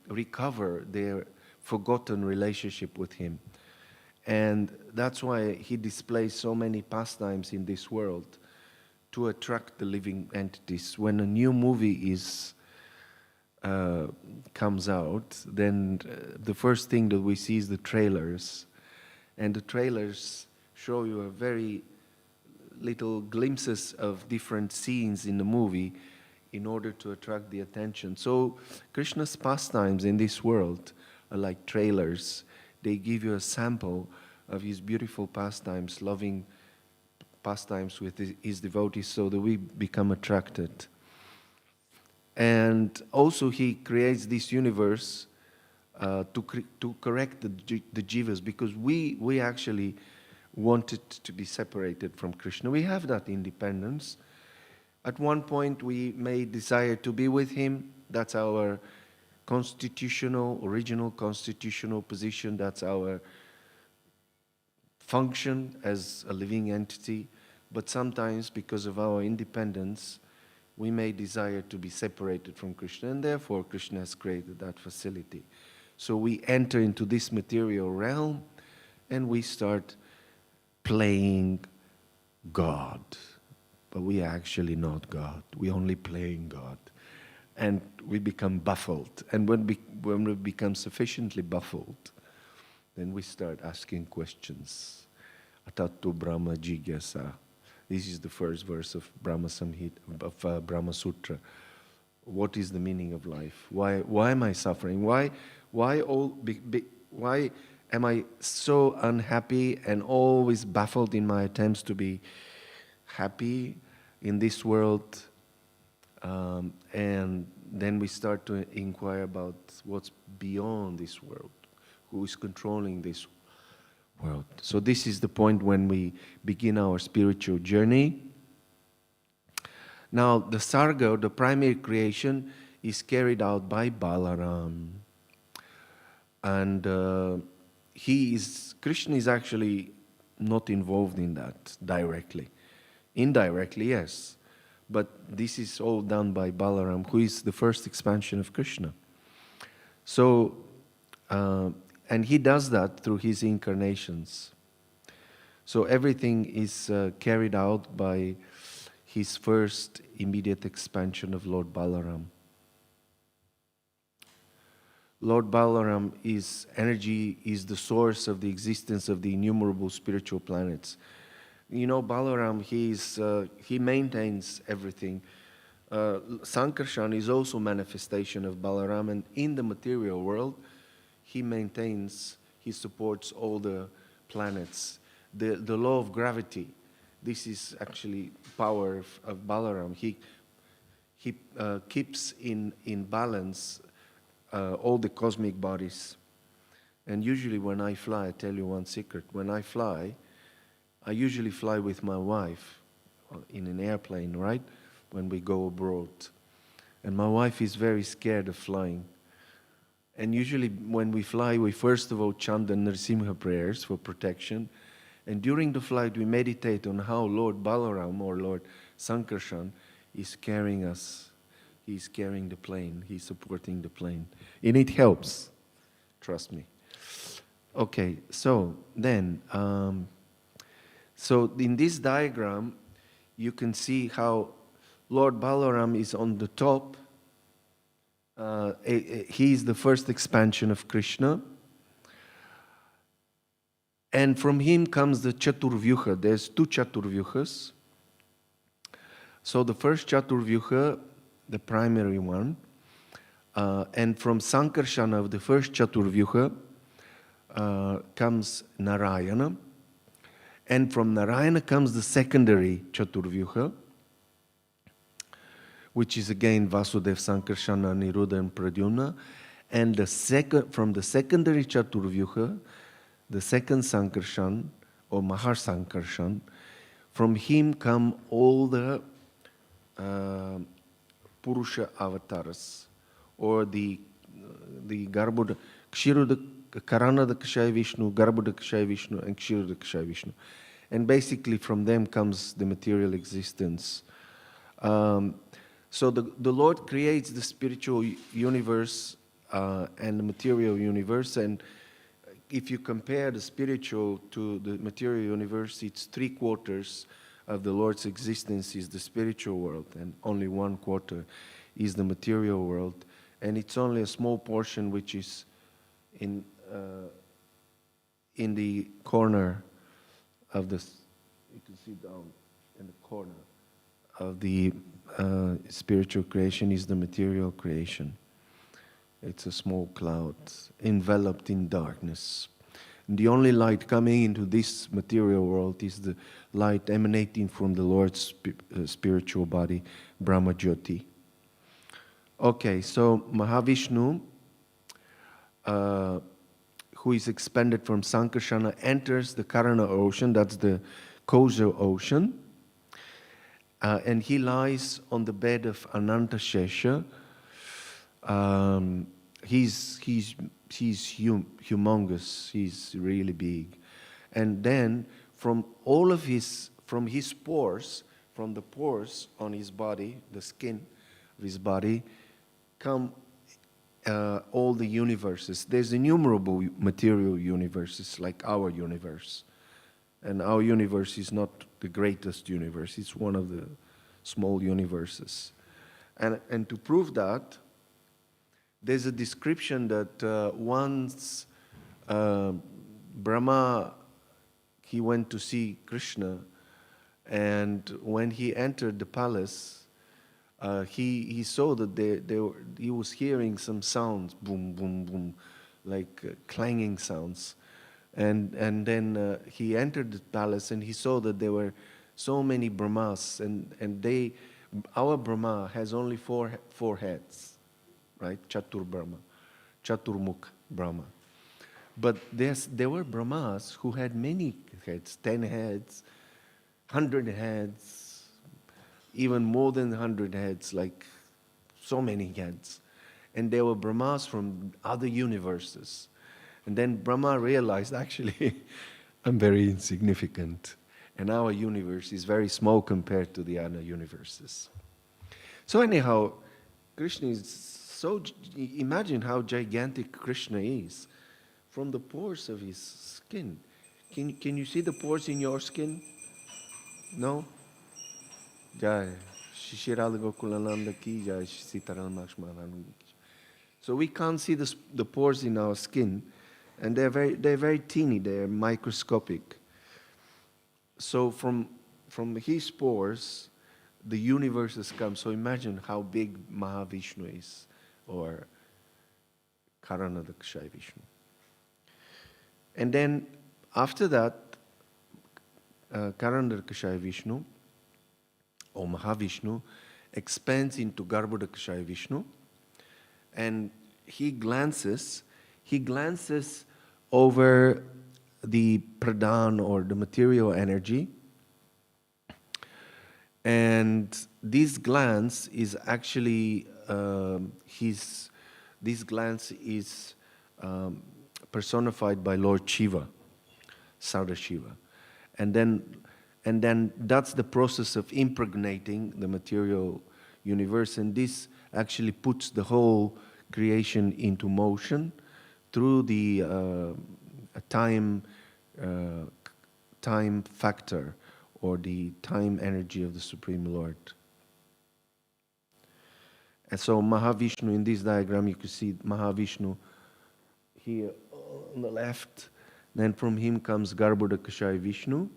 recover their forgotten relationship with him. And that's why he displays so many pastimes in this world, to attract the living entities. When a new movie comes out, then the first thing that we see is the trailers. And the trailers show you a very little glimpses of different scenes in the movie in order to attract the attention. So Krishna's pastimes in this world are like trailers. They give you a sample of his beautiful pastimes, loving pastimes with his devotees, so that we become attracted. And also he creates this universe to correct the jivas, because we actually wanted to be separated from Krishna. We have that independence. At one point we may desire to be with him. That's our original constitutional position. That's our function as a living entity. But sometimes, because of our independence, we may desire to be separated from Krishna, and therefore Krishna has created that facility. So we enter into this material realm and we start playing God. But we are actually not God. We're only playing God. And we become baffled. And when we become sufficiently baffled, then we start asking questions. Atattu Brahma Jigyasa. This is the first verse of Brahma Sutra. What is the meaning of life? Why am I suffering? Why am I so unhappy and always baffled in my attempts to be happy in this world? And then we start to inquire about what's beyond this world, who is controlling this world. So this is the point when we begin our spiritual journey. Now the sarga, the primary creation, is carried out by Balaram. And Krishna is actually not involved in that directly. Indirectly, yes. But this is all done by Balaram, who is the first expansion of Krishna. So, and he does that through his incarnations. So everything is carried out by his first immediate expansion of Lord Balaram. Lord Balaram is energy, is the source of the existence of the innumerable spiritual planets. You know, Balaram, he maintains everything. Sankarshan is also manifestation of Balaram, and in the material world, he supports all the planets. The law of gravity, this is actually power of Balaram. He keeps in balance all the cosmic bodies. And usually when I fly, I tell you one secret, when I fly, I usually fly with my wife in an airplane, right? When we go abroad. And my wife is very scared of flying. And usually when we fly, we first of all chant the Nrsimha prayers for protection. And during the flight, we meditate on how Lord Balaram or Lord Sankarshan is carrying us. He's carrying the plane. He's supporting the plane. And it helps. Trust me. Okay, so then, so in this diagram, you can see how Lord Balaram is on the top. He is the first expansion of Krishna. And from him comes the Chaturvyuha. There's two Chaturvyuhas. So the first Chaturvyuha, the primary one, and from Sankarshana of the first Chaturvyuha comes Narayana. And from Narayana comes the secondary Chaturvyuha, which is again Vasudev, Sankarshana, Niruddha, and Pradyumna. And from the secondary Chaturvyuha, the second Sankarshan, or Mahasankarshan, from him come all the Purusha avatars, or the Garbhuda, Kshiruda, Karanada Kshaya Vishnu, Garbhuda Kshaya Vishnu, and Kshiruda Kshaya Vishnu. And basically from them comes the material existence. So the Lord creates the spiritual universe and the material universe, and if you compare the spiritual to the material universe, it's 3/4 of the Lord's existence is the spiritual world, and only 1/4 is the material world. And it's only a small portion which is in the corner of this, you can see down in the corner of the spiritual creation is the material creation. It's a small cloud enveloped in darkness. And the only light coming into this material world is the light emanating from the Lord's spiritual body, Brahma Jyoti. Okay, so Mahavishnu, who is expanded from Sankarshana, enters the Karana ocean, that's the causal ocean, and he lies on the bed of Ananta Shesha. He's humongous. He's really big, and then from his pores, from the pores on his body, the skin of his body, come all the universes. There's innumerable material universes like our universe, and our universe is not the greatest universe. It's one of the small universes, and to prove that, there's a description that once Brahma, he went to see Krishna, and when he entered the palace, he saw that he was hearing some sounds, boom, boom, boom, like clanging sounds. And then he entered the palace and he saw that there were so many Brahmas, and our Brahma has only four heads. Right, Chatur Brahma, Chaturmukh Brahma. But there were Brahmas who had many heads, 10 heads, 100 heads, even more than 100 heads, like so many heads. And there were Brahmas from other universes. And then Brahma realized, actually, I'm very insignificant. And our universe is very small compared to the other universes. So anyhow, Krishna is so, imagine how gigantic Krishna is from the pores of his skin. Can you see the pores in your skin? No? Jai. Shishirala Gokulananda ki jai, Sitaram Lakshmanananda ki. So we can't see the pores in our skin, and they're very teeny, they're microscopic. So from his pores, the universe has come. So imagine how big Mahavishnu is, or Karanadakshay Vishnu. And then after that, Karanadakshay Vishnu, or Mahavishnu, expands into Garbhodakashayi Vishnu, and he glances over the pradhan, or the material energy, and this glance is actually this glance is personified by Lord Shiva, Sadashiva, and then that's the process of impregnating the material universe, and this actually puts the whole creation into motion through the time factor, or the time energy of the Supreme Lord. And so Mahavishnu, in this diagram, you can see Mahavishnu here on the left. Then from him comes Garbhodakashayi Vishnu,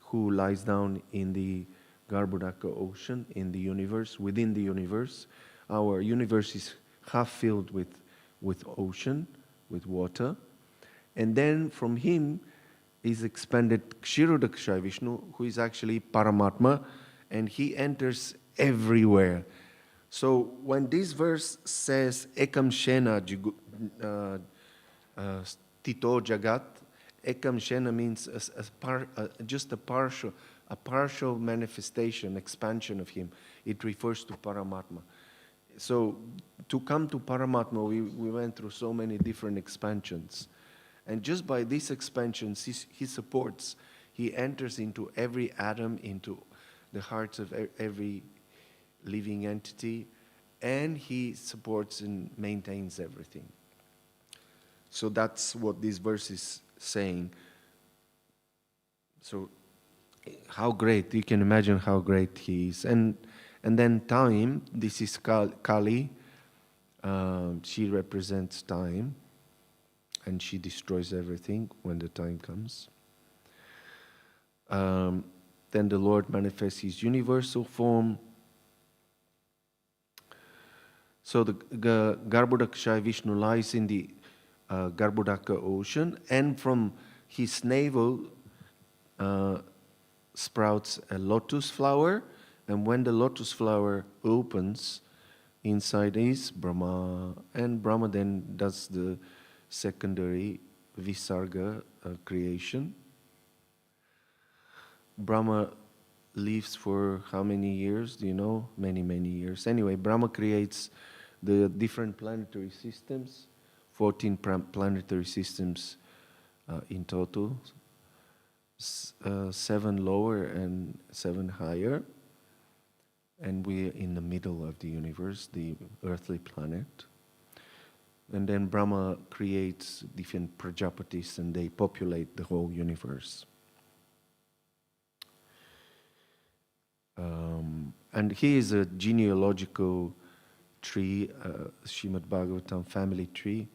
who lies down in the Garbhodaka ocean, in the universe, within the universe. Our universe is half filled with ocean, with water. And then from him is expanded Kshirodakashayi Vishnu, who is actually Paramatma, and he enters everywhere. So when this verse says Ekam Shena Tito Jagat, Ekam Shena means just a partial manifestation, expansion of him. It refers to Paramatma. So to come to Paramatma, we went through so many different expansions. And just by these expansions, he enters into every atom, into the hearts of every living entity, and he supports and maintains everything. So that's what this verse is saying. So how great, you can imagine how great he is. And then time, this is Kali, she represents time, and she destroys everything when the time comes. Then the Lord manifests his universal form. So the Garbhodakashayi Vishnu lies in the Garbhodaka ocean, and from his navel sprouts a lotus flower, and when the lotus flower opens, inside is Brahma, and Brahma then does the secondary Visarga creation. Brahma lives for how many years? Do you know? Many, many years. Anyway, Brahma creates the different planetary systems, 14 planetary systems in total, 7 lower and 7 higher. And we're in the middle of the universe, the earthly planet. And then Brahma creates different Prajapatis, and they populate the whole universe. And here is a genealogical tree, Srimad Bhagavatam family tree.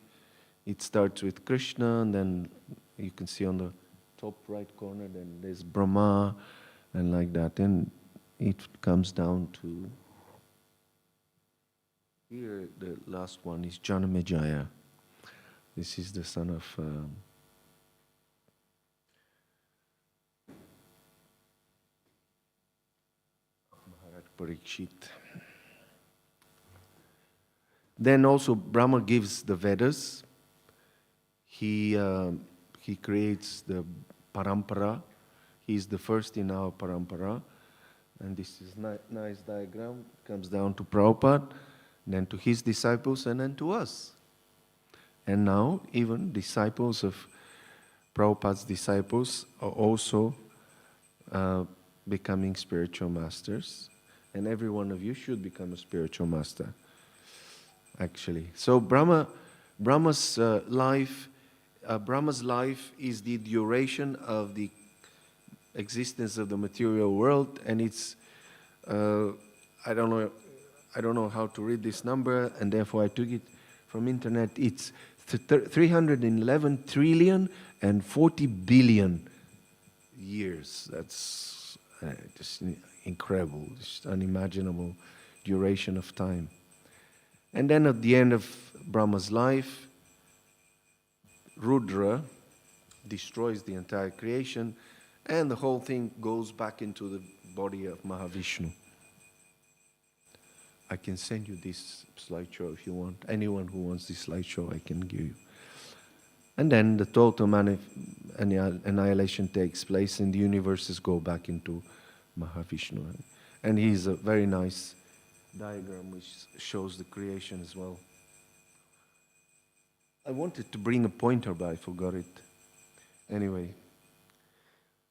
It starts with Krishna, and then you can see on the top right corner, then there's Brahma, and like that. And it comes down to here, the last one is Janamejaya. This is the son of Maharaj Parikshit. Then also Brahma gives the Vedas. He creates the parampara. He is the first in our parampara. And this is nice diagram. It comes down to Prabhupada, then to his disciples, and then to us. And now even disciples of Prabhupada's disciples are also becoming spiritual masters. And every one of you should become a spiritual master, actually. So Brahma's life is the duration of the existence of the material world, and it's I don't know how to read this number, and therefore I took it from internet. It's 311 trillion and 40 billion years. That's just incredible, just unimaginable duration of time. And then at the end of Brahma's life, Rudra destroys the entire creation, and the whole thing goes back into the body of Mahavishnu. I can send you this slideshow if you want. Anyone who wants this slideshow, I can give you. And then the total annihilation takes place, and the universes go back into Mahavishnu. And here's a very nice diagram which shows the creation as well. I wanted to bring a pointer, but I forgot it. Anyway.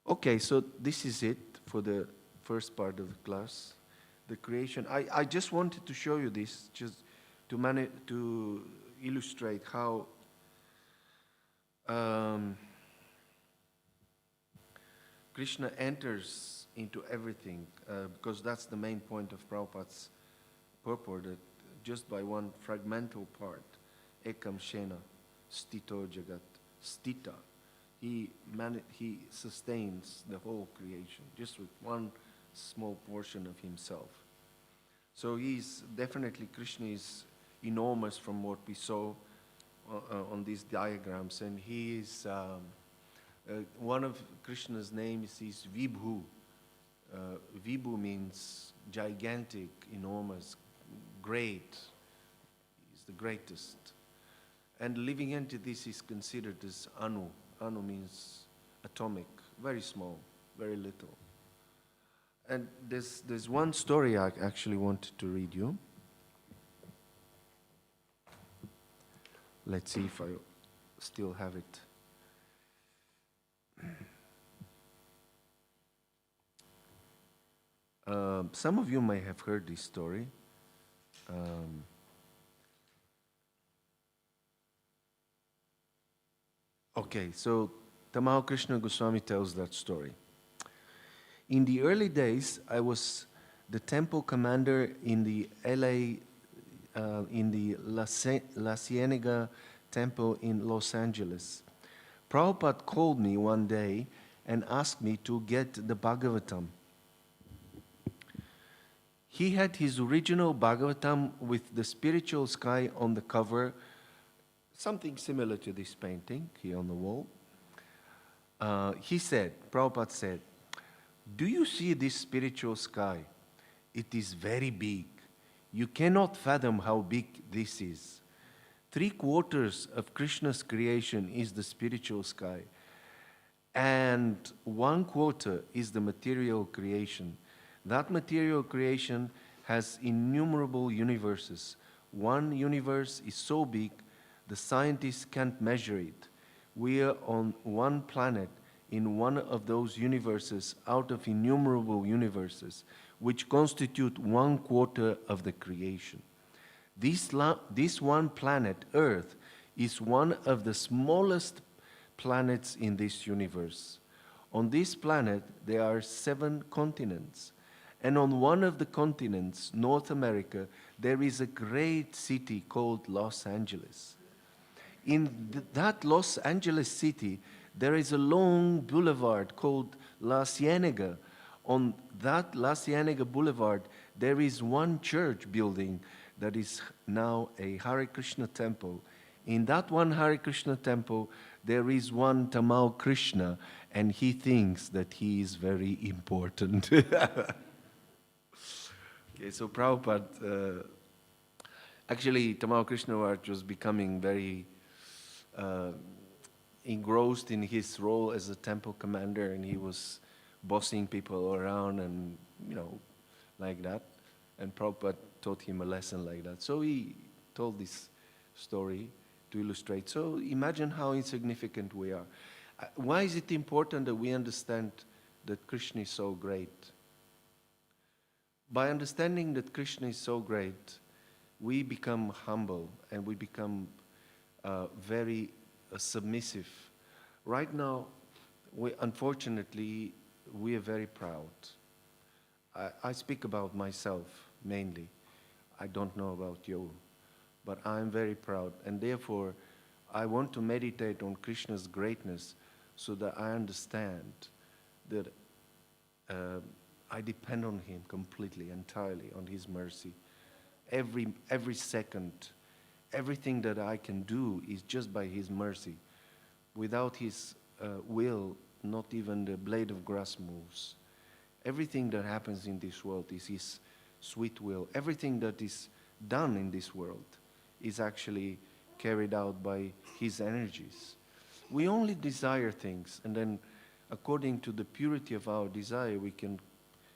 Okay, so this is it for the first part of the class, the creation. I just wanted to show you this, just to illustrate how Krishna enters into everything, because that's the main point of Prabhupada's purport, that just by one fragmental part, ekam shena stito jagat stita, he sustains the whole creation just with one small portion of himself. So Krishna is enormous from what we saw on these diagrams, and he is one of Krishna's names is Vibhu. Vibhu means gigantic, enormous, great. He's the greatest. And living entity is considered as Anu. Anu means atomic, very small, very little. And there's one story I actually wanted to read you. Let's see if I still have it. Some of you may have heard this story. Okay, so Tamal Krishna Goswami tells that story. In the early days, I was the temple commander in the La Cienega temple in Los Angeles. Prabhupada called me one day and asked me to get the Bhagavatam. He had his original Bhagavatam with the spiritual sky on the cover, something similar to this painting here on the wall. Prabhupada said, "Do you see this spiritual sky? It is very big. You cannot fathom how big this is. 3/4 of Krishna's creation is the spiritual sky, and 1/4 is the material creation. That material creation has innumerable universes. One universe is so big the scientists can't measure it. We are on one planet in one of those universes out of innumerable universes, which constitute 1/4 of the creation. This one planet, Earth, is one of the smallest planets in this universe. On this planet, there are 7 continents. And on one of the continents, North America, there is a great city called Los Angeles. In that Los Angeles city, there is a long boulevard called La Cienega. On that La Cienega boulevard, there is one church building that is now a Hare Krishna temple. In that one Hare Krishna temple, there is one Tamal Krishna, and he thinks that he is very important." Okay, so Prabhupada, actually Tamal Krishna was becoming very engrossed in his role as a temple commander, and he was bossing people around and, like that. And Prabhupada taught him a lesson like that. So he told this story to illustrate. So imagine how insignificant we are. Why is it important that we understand that Krishna is so great? By understanding that Krishna is so great, we become humble and we become very submissive. Right now, unfortunately, we are very proud. I speak about myself mainly. I don't know about you, but I'm very proud, and therefore I want to meditate on Krishna's greatness so that I understand that I depend on Him completely, entirely, on His mercy. Every second, everything that I can do is just by His mercy. Without His will, not even the blade of grass moves. Everything that happens in this world is His sweet will. Everything that is done in this world is actually carried out by His energies. We only desire things, and then according to the purity of our desire, we can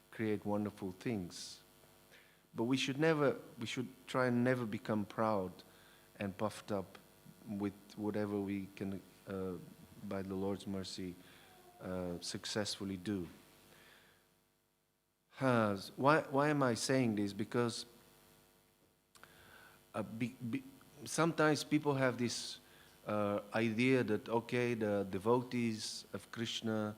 create wonderful things. But we should try and never become proud and puffed up with whatever we can, by the Lord's mercy, successfully do. Why am I saying this? Because sometimes people have this idea that, okay, the devotees of Krishna,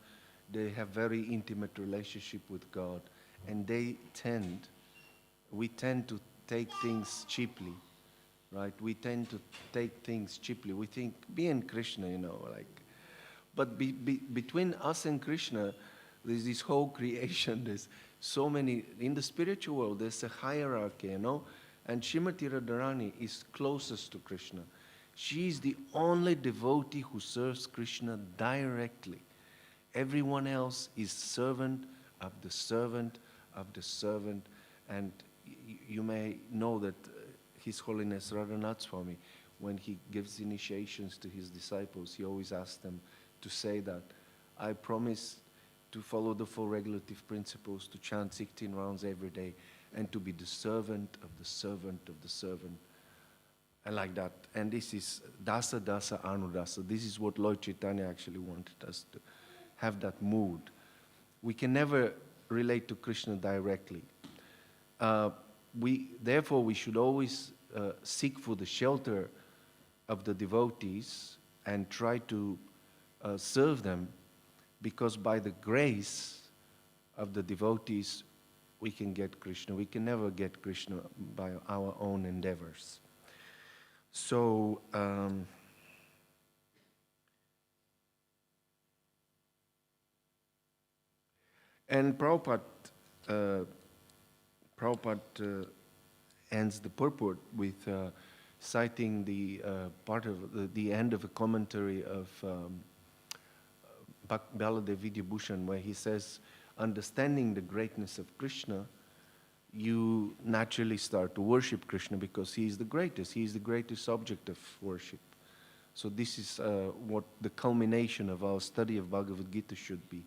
they have very intimate relationship with God, and we tend to take things cheaply, right? We tend to take things cheaply. We think, me and Krishna, but between us and Krishna, there's this whole creation. There's so many, in the spiritual world, there's a hierarchy, and Srimati Radharani is closest to Krishna. She is the only devotee who serves Krishna directly. Everyone else is servant of the servant of the servant. And you may know that His Holiness Radhanath Swami, when he gives initiations to his disciples, he always asks them to say that, I promise to follow the four regulative principles, to chant 16 rounds every day, and to be the servant of the servant of the servant. And like that. And this is Dasa Dasa Anudasa. This is what Lord Chaitanya actually wanted us to have, that mood. We can never relate to Krishna directly. Therefore, we should always seek for the shelter of the devotees and try to serve them, because by the grace of the devotees, we can get Krishna. We can never get Krishna by our own endeavors. So, and Prabhupada ends the purport with citing the part of the end of a commentary of Baladev Vidyabhushan, where he says, understanding the greatness of Krishna, you naturally start to worship Krishna because he is the greatest. He is the greatest object of worship. So this is what the culmination of our study of Bhagavad Gita should be.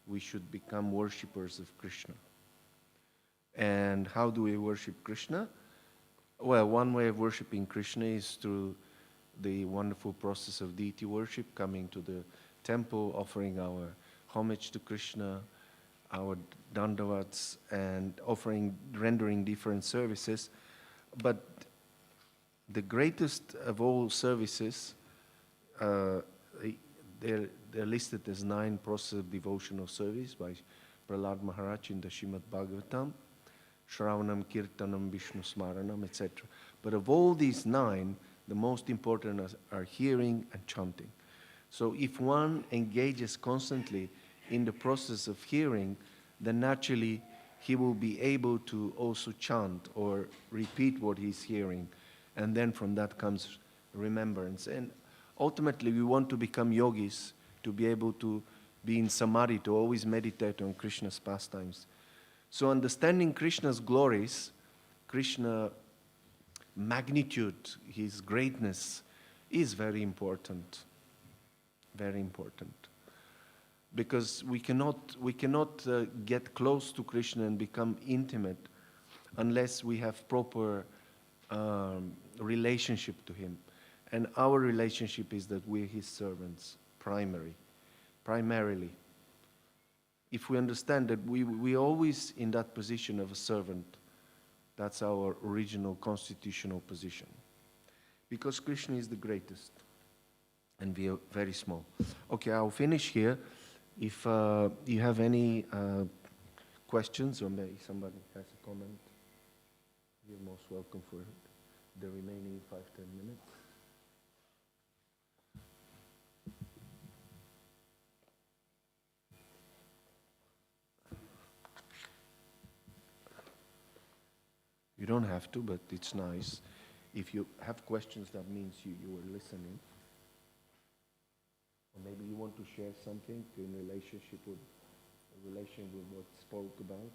We should become worshippers of Krishna. And how do we worship Krishna? Well, one way of worshiping Krishna is through the wonderful process of deity worship, coming to the temple, offering our homage to Krishna, our dandavats, and rendering different services. But the greatest of all services, they're listed as 9 processes of devotional service by Prahlad Maharaj in the Srimad Bhagavatam: Shravanam, Kirtanam, Vishnu Smaranam, etc. But of all these 9, the most important are hearing and chanting. So if one engages constantly in the process of hearing, then naturally he will be able to also chant or repeat what he's hearing. And then from that comes remembrance. And ultimately we want to become yogis, to be able to be in samadhi, to always meditate on Krishna's pastimes. So understanding Krishna's glories, Krishna's magnitude, his greatness, is very important. Very important. Because we cannot get close to Krishna and become intimate unless we have proper relationship to him. And our relationship is that we're his servants, primarily. If we understand that we're always in that position of a servant, that's our original constitutional position. Because Krishna is the greatest, and we are very small. Okay, I'll finish here. If you have any questions, or maybe somebody has a comment, you're most welcome for the remaining 5-10 minutes. don't have to, but it's nice. If you have questions, that means you were listening. Or maybe you want to share something in relation with what spoke about.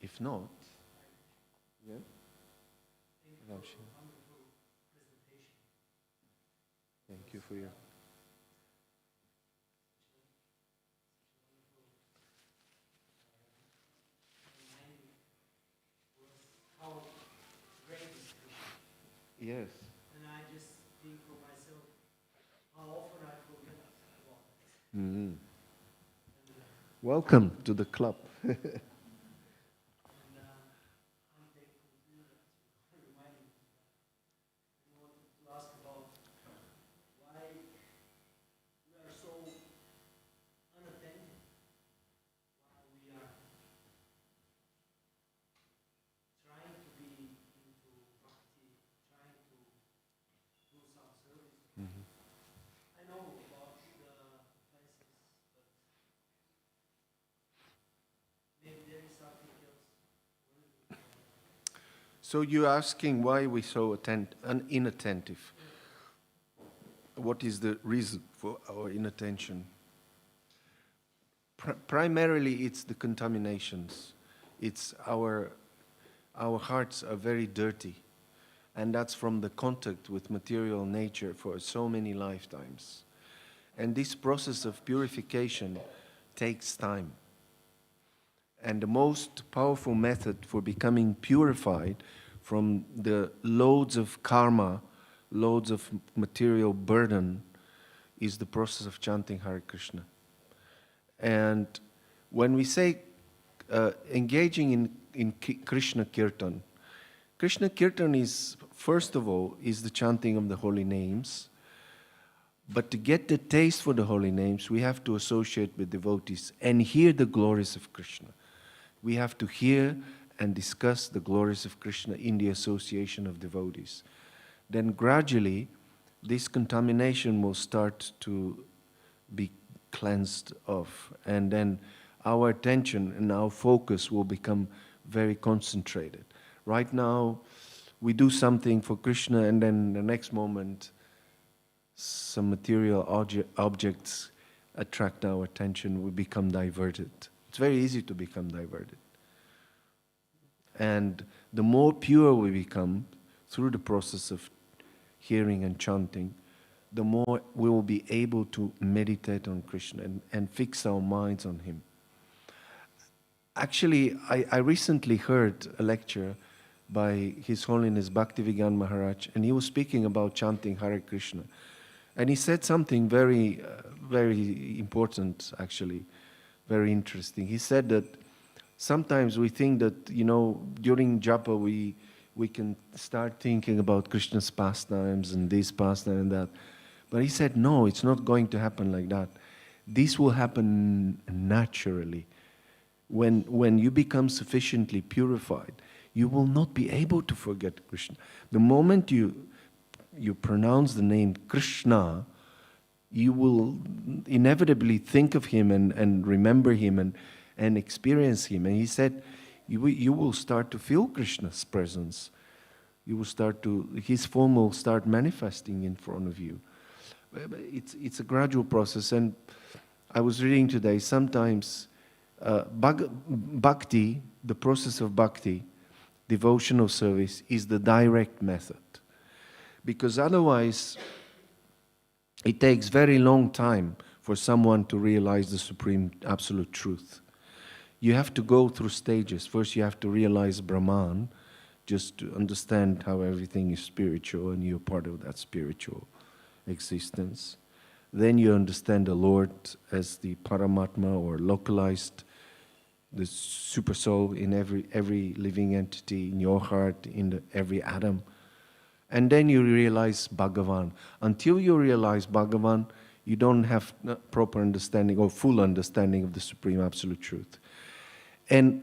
If not, yeah. Thank you for your. How great is Krishna. Yes. And I just think for myself, how often I forget about it. Mm-hmm. Welcome to the club. And I'm thankful to you for reminding me of that. I wanted to ask about why we are so unattentive while we are trying to be into bhakti, trying to do some service. Mm-hmm. I know about the places, but maybe there is something else. So you're asking why we so inattentive? What is the reason for our inattention? Primarily, it's the contaminations. It's our hearts are very dirty, and that's from the contact with material nature for so many lifetimes. And this process of purification takes time. And the most powerful method for becoming purified from the loads of karma, loads of material burden, is the process of chanting Hare Krishna. And when we say engaging in Krishna Kirtan is, first of all, is the chanting of the holy names. But to get the taste for the holy names, we have to associate with devotees and hear the glories of Krishna. We have to hear and discuss the glories of Krishna in the association of devotees. Then gradually, this contamination will start to be cleansed off. And then our attention and our focus will become very concentrated. Right now, we do something for Krishna, and then the next moment, some material objects attract our attention, we become diverted. It's very easy to become diverted. And the more pure we become through the process of hearing and chanting, the more we will be able to meditate on Krishna and fix our minds on Him. Actually, I recently heard a lecture by His Holiness Bhaktivedanta Maharaj, and he was speaking about chanting Hare Krishna. And he said something very, very important, actually, very interesting. He said that sometimes we think that, during japa we can start thinking about Krishna's pastimes and this pastime and that. But he said, no, it's not going to happen like that. This will happen naturally. When you become sufficiently purified, you will not be able to forget Krishna. The moment you pronounce the name Krishna, you will inevitably think of him and remember him and experience him. And he said, you will start to feel Krishna's presence. His form will start manifesting in front of you. It's a gradual process. And I was reading today, sometimes bhakti, the process of bhakti, devotional service, is the direct method. Because otherwise, it takes very long time for someone to realize the supreme absolute truth. You have to go through stages. First, you have to realize Brahman, just to understand how everything is spiritual and you're part of that spiritual existence. Then you understand the Lord as the Paramatma, or localized, the super soul in every living entity, in your heart, in every atom. And then you realize Bhagavan. Until you realize Bhagavan, you don't have proper understanding or full understanding of the Supreme Absolute Truth. And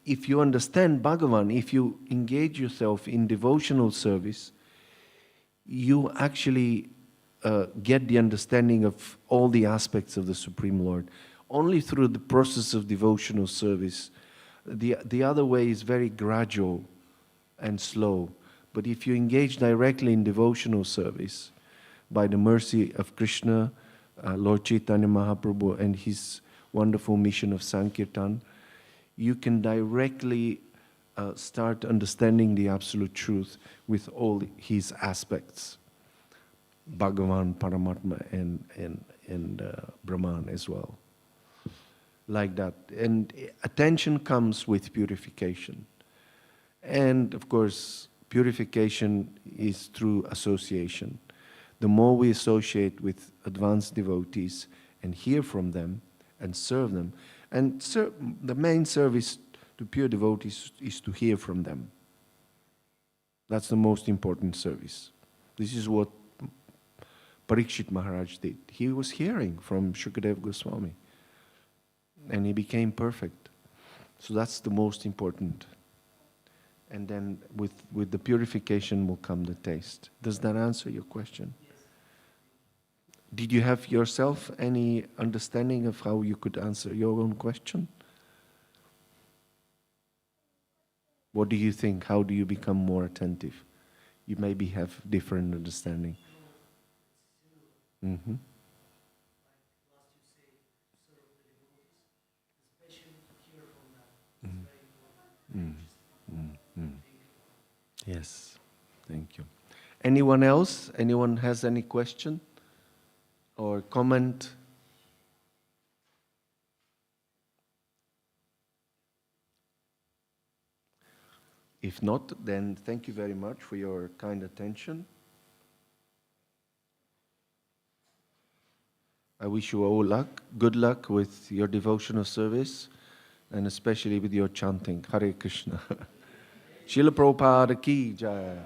if you understand Bhagavan, if you engage yourself in devotional service, you actually get the understanding of all the aspects of the Supreme Lord. Only through the process of devotional service. The other way is very gradual and slow. But if you engage directly in devotional service, by the mercy of Krishna, Lord Chaitanya Mahaprabhu and his wonderful mission of Sankirtan, you can directly start understanding the absolute truth with all his aspects. Bhagavan, Paramatma and Brahman as well. Like that. And attention comes with purification. And of course, purification is through association. The more we associate with advanced devotees and hear from them and serve them, and the main service to pure devotees is to hear from them. That's the most important service. This is what Parikshit Maharaj did. He was hearing from Shukadeva Goswami. And he became perfect. So that's the most important. And then with the purification will come the taste. Does that answer your question? Yes. Did you have yourself any understanding of how you could answer your own question? What do you think? How do you become more attentive? You maybe have different understanding. Mm-hmm. Last you say, serve the devotees, especially to hear from them. It's very important. Yes, thank you. Anyone else? Anyone has any question or comment? If not, then thank you very much for your kind attention. I wish you all luck, good luck with your devotional service, and especially with your chanting. Hare Krishna. Srila Prabhupada ki jai.